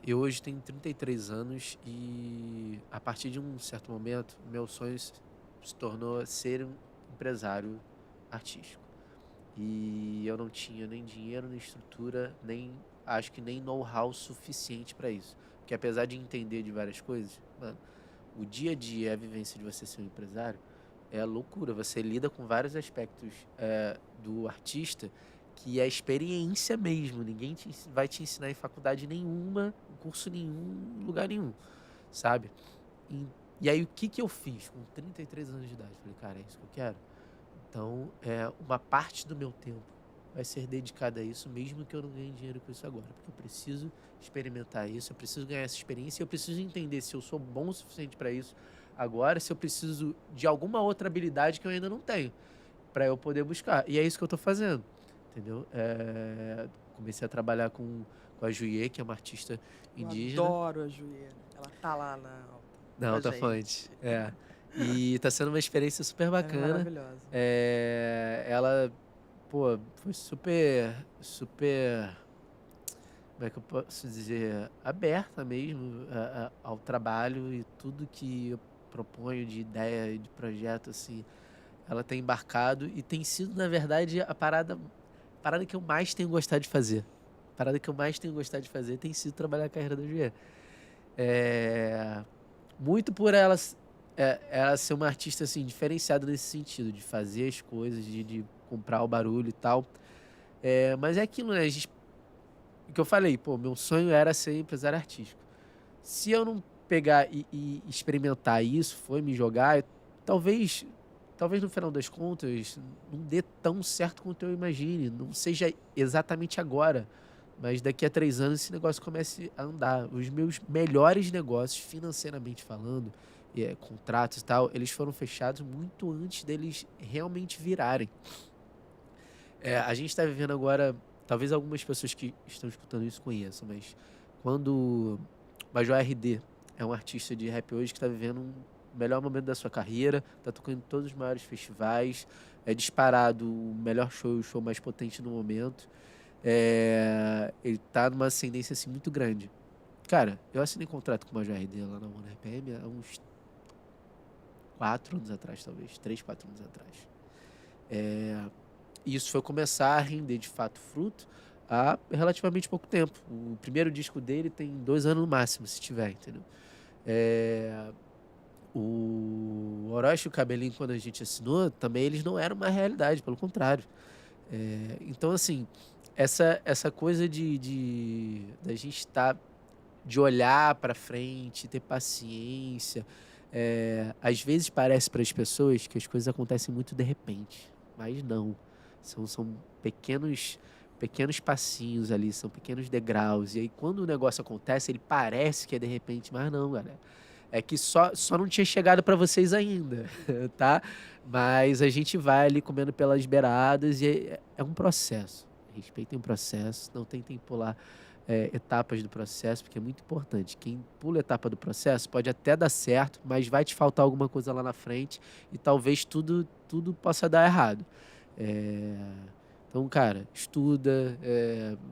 Eu hoje tenho 33 anos e a partir de um certo momento, meu sonho se tornou ser um empresário artístico. E eu não tinha nem dinheiro, nem estrutura, acho que nem know-how suficiente para isso. Porque apesar de entender de várias coisas, mano, o dia a dia, a vivência de você ser um empresário, é loucura. Você lida com vários aspectos do artista que é experiência mesmo. Ninguém vai te ensinar em faculdade nenhuma, em curso nenhum, lugar nenhum, sabe? E aí o que eu fiz com 33 anos de idade? Falei, cara, é isso que eu quero. Então, uma parte do meu tempo vai ser dedicada a isso, mesmo que eu não ganhe dinheiro com isso agora. Porque eu preciso experimentar isso, eu preciso ganhar essa experiência, eu preciso entender se eu sou bom o suficiente para isso agora, se eu preciso de alguma outra habilidade que eu ainda não tenho, para eu poder buscar. E é isso que eu tô fazendo, entendeu? Comecei a trabalhar com a Juiê, que é uma artista indígena. Eu adoro a Juliana. Ela tá lá na Alta Fonte. E tá sendo uma experiência super bacana. É maravilhosa. Ela, pô, foi super, como é que eu posso dizer, aberta mesmo ao trabalho, e tudo que eu proponho de ideia e de projeto, assim, ela tem embarcado e tem sido, na verdade, a parada que eu mais tenho gostado de fazer. A parada que eu mais tenho gostado de fazer tem sido trabalhar a carreira da Juliana. Muito por ela ser uma artista, assim, diferenciada nesse sentido, de fazer as coisas, de comprar o barulho e tal. Mas é aquilo, né? O que eu falei, pô, meu sonho era ser empresário artístico. Se eu não pegar e experimentar isso, me jogar, talvez no final das contas não dê tão certo quanto eu imagine. Não seja exatamente agora, mas daqui a 3 anos esse negócio comece a andar. Os meus melhores negócios, financeiramente falando, contratos e tal, eles foram fechados muito antes deles realmente virarem. A gente está vivendo agora, talvez algumas pessoas que estão escutando isso conheçam, mas quando o Major RD é um artista de rap hoje que está vivendo um melhor momento da sua carreira, está tocando em todos os maiores festivais, é disparado o melhor show, o show mais potente no momento. Ele está numa ascendência assim, muito grande. Cara, eu assinei contrato com o Major RD lá na One RPM há uns 4 anos atrás, talvez, 3, 4 anos atrás. E isso foi começar a render de fato fruto há relativamente pouco tempo. O primeiro disco dele tem 2 anos no máximo, se tiver, entendeu? O Orochi e o Cabelinho, quando a gente assinou, também eles não eram uma realidade, pelo contrário. Então, assim, essa coisa da gente estar, de olhar para frente, ter paciência, às vezes parece para as pessoas que as coisas acontecem muito de repente, mas não. São pequenos passinhos ali, são pequenos degraus. E aí, quando o negócio acontece, ele parece que é de repente, mas não, galera. É que só não tinha chegado para vocês ainda, tá? Mas a gente vai ali comendo pelas beiradas e é um processo. Respeitem o processo, não tentem pular etapas do processo, porque é muito importante. Quem pula a etapa do processo pode até dar certo, mas vai te faltar alguma coisa lá na frente e talvez tudo possa dar errado. Então, Então, cara, estuda,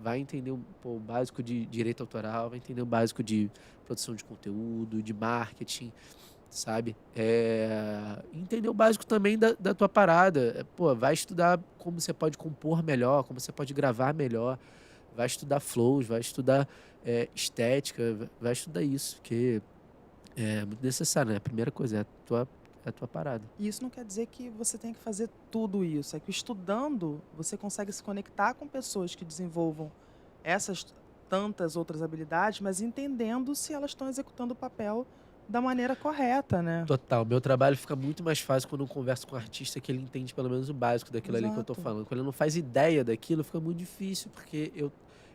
vai entender o básico de direito autoral, vai entender o básico de produção de conteúdo, de marketing, sabe? Entender o básico também da tua parada. Pô, vai estudar como você pode compor melhor, como você pode gravar melhor, vai estudar flows, vai estudar estética, vai estudar isso, porque é muito necessário, né? A primeira coisa é a tua parada. E isso não quer dizer que você tenha que fazer tudo isso. É que estudando, você consegue se conectar com pessoas que desenvolvam essas tantas outras habilidades, mas entendendo se elas estão executando o papel da maneira correta, né? Total. Meu trabalho fica muito mais fácil quando eu converso com um artista que ele entende pelo menos o básico daquilo ali que eu tô Exato. falando. Quando ele não faz ideia daquilo, fica muito difícil, porque eu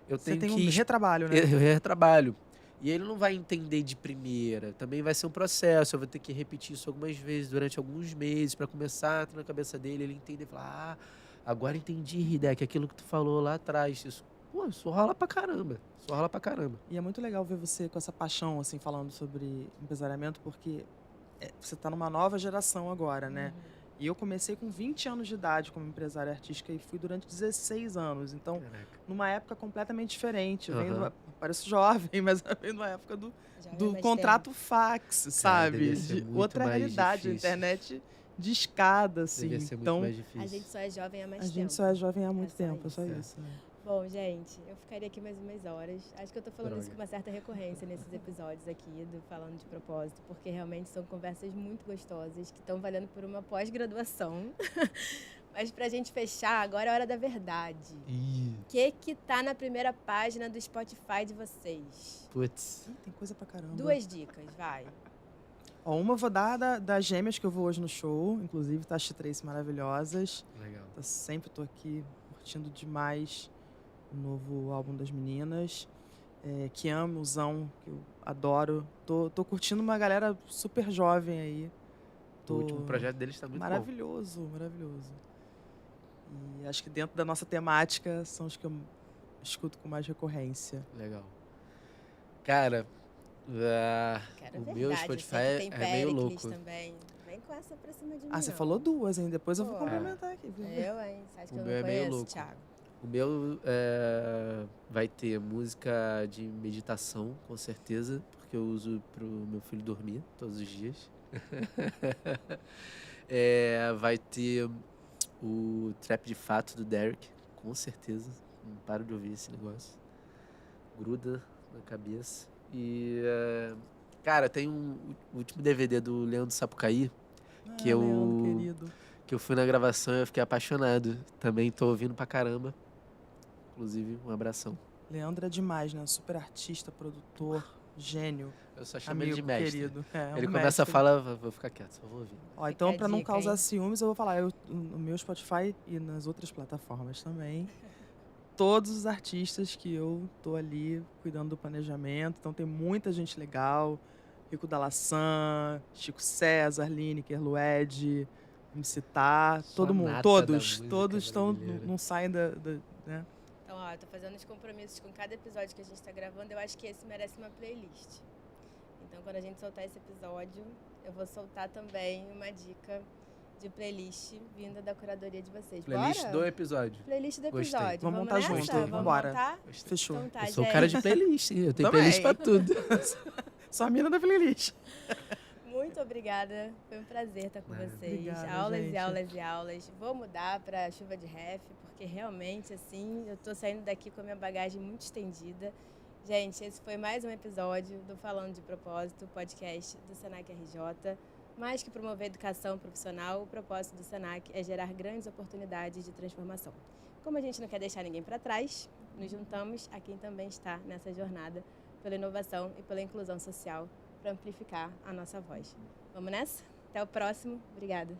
Você tenho tem que um retrabalho, né? eu retrabalho. E ele não vai entender de primeira. Também vai ser um processo. Eu vou ter que repetir isso algumas vezes durante alguns meses para começar a entrar na cabeça dele, ele entender e falar: agora entendi, Hideki, aquilo que tu falou lá atrás. Isso rola pra caramba. Isso rola pra caramba. E é muito legal ver você com essa paixão, assim, falando sobre empresariamento, porque você está numa nova geração agora, né? E eu comecei com 20 anos de idade como empresária artística e fui durante 16 anos. Então, Caraca. numa época completamente diferente. Aham. Pareço jovem, mas eu venho numa época do Já vai mais contrato fax, sabe? devia ser De muito outra mais realidade, a difícil. internet de escada, assim. Devia ser muito Então, mais tempo. difícil. A gente só é jovem há mais a tempo. gente só é jovem há muito só tempo, é só isso. isso. Né? Bom, gente, eu ficaria aqui mais umas horas. Acho que eu tô falando isso Droga. com uma certa recorrência nesses episódios aqui do Falando de Propósito, porque realmente são conversas muito gostosas, que estão valendo por uma pós-graduação. Mas pra gente fechar, agora é a hora da verdade. O que tá na primeira página do Spotify de vocês? Putz. Ih, tem coisa pra caramba. 2 dicas, vai. Ó, uma eu vou dar das gêmeas que eu vou hoje no show, inclusive, tá as três maravilhosas. Legal. Sempre tô aqui curtindo demais o novo álbum das meninas. Que amo, Zão, que eu adoro. Tô curtindo uma galera super jovem aí. O último projeto deles tá muito bom. Maravilhoso, maravilhoso. E acho que dentro da nossa temática são os que eu escuto com mais recorrência. Legal. Cara, Quero o verdade. meu Eu Spotify sei que tem é meio Péricles louco. também. Vem com essa pra cima de mim. Ah, você não. falou duas, hein? Depois eu vou Pô. complementar aqui. Viu? Eu, hein? Você acha que O eu meu não é meio conheço, louco. Thiago? O meu vai ter música de meditação, com certeza, porque eu uso pro meu filho dormir todos os dias. Vai ter o Trap de Fato do Derek, com certeza. Não paro de ouvir esse negócio. Gruda na cabeça. E, cara, tem o último DVD do Leandro Sapucaí, que eu- Leandro, querido. que eu fui na gravação e eu fiquei apaixonado. Também tô ouvindo pra caramba. Inclusive, um abração. Leandro é demais, né? Super artista, produtor, gênio, Eu só chamo amigo ele de mestre. querido. Ele um começa a mestre. falar, vou ficar quieto, só vou ouvir. Ó, Fica então, a pra não dica, causar hein? ciúmes, eu vou falar. No meu Spotify e nas outras plataformas também. Todos os artistas que eu tô ali cuidando do planejamento. Então tem muita gente legal. Rico Dalassan, Chico César, Lineker, Lued, MC Tá, Só todo mundo. nata da Todos música estão, brasileira. não saem né? Então, ó, eu tô fazendo os compromissos com cada episódio que a gente tá gravando. Eu acho que esse merece uma playlist. Então, quando a gente soltar esse episódio, eu vou soltar também uma dica de playlist vinda da curadoria de vocês. Playlist Bora? do episódio. Playlist do Gostei. episódio. Vamos montar nessa? junto, Vamos vambora. montar? Gostei. Fechou. Então tá, Eu sou o gente. cara de playlist, hein? Eu tenho Também. playlist pra tudo. Só a mina da playlist. Muito obrigada. Foi um prazer estar com vocês. Obrigada, aulas gente. e aulas e aulas. Vou mudar para chuva de ref, porque realmente, assim, eu tô saindo daqui com a minha bagagem muito estendida. Gente, esse foi mais um episódio do Falando de Propósito, podcast do Senac RJ. Mais que promover educação profissional, o propósito do Senac é gerar grandes oportunidades de transformação. Como a gente não quer deixar ninguém para trás, nos juntamos a quem também está nessa jornada pela inovação e pela inclusão social para amplificar a nossa voz. Vamos nessa? Até o próximo. Obrigada.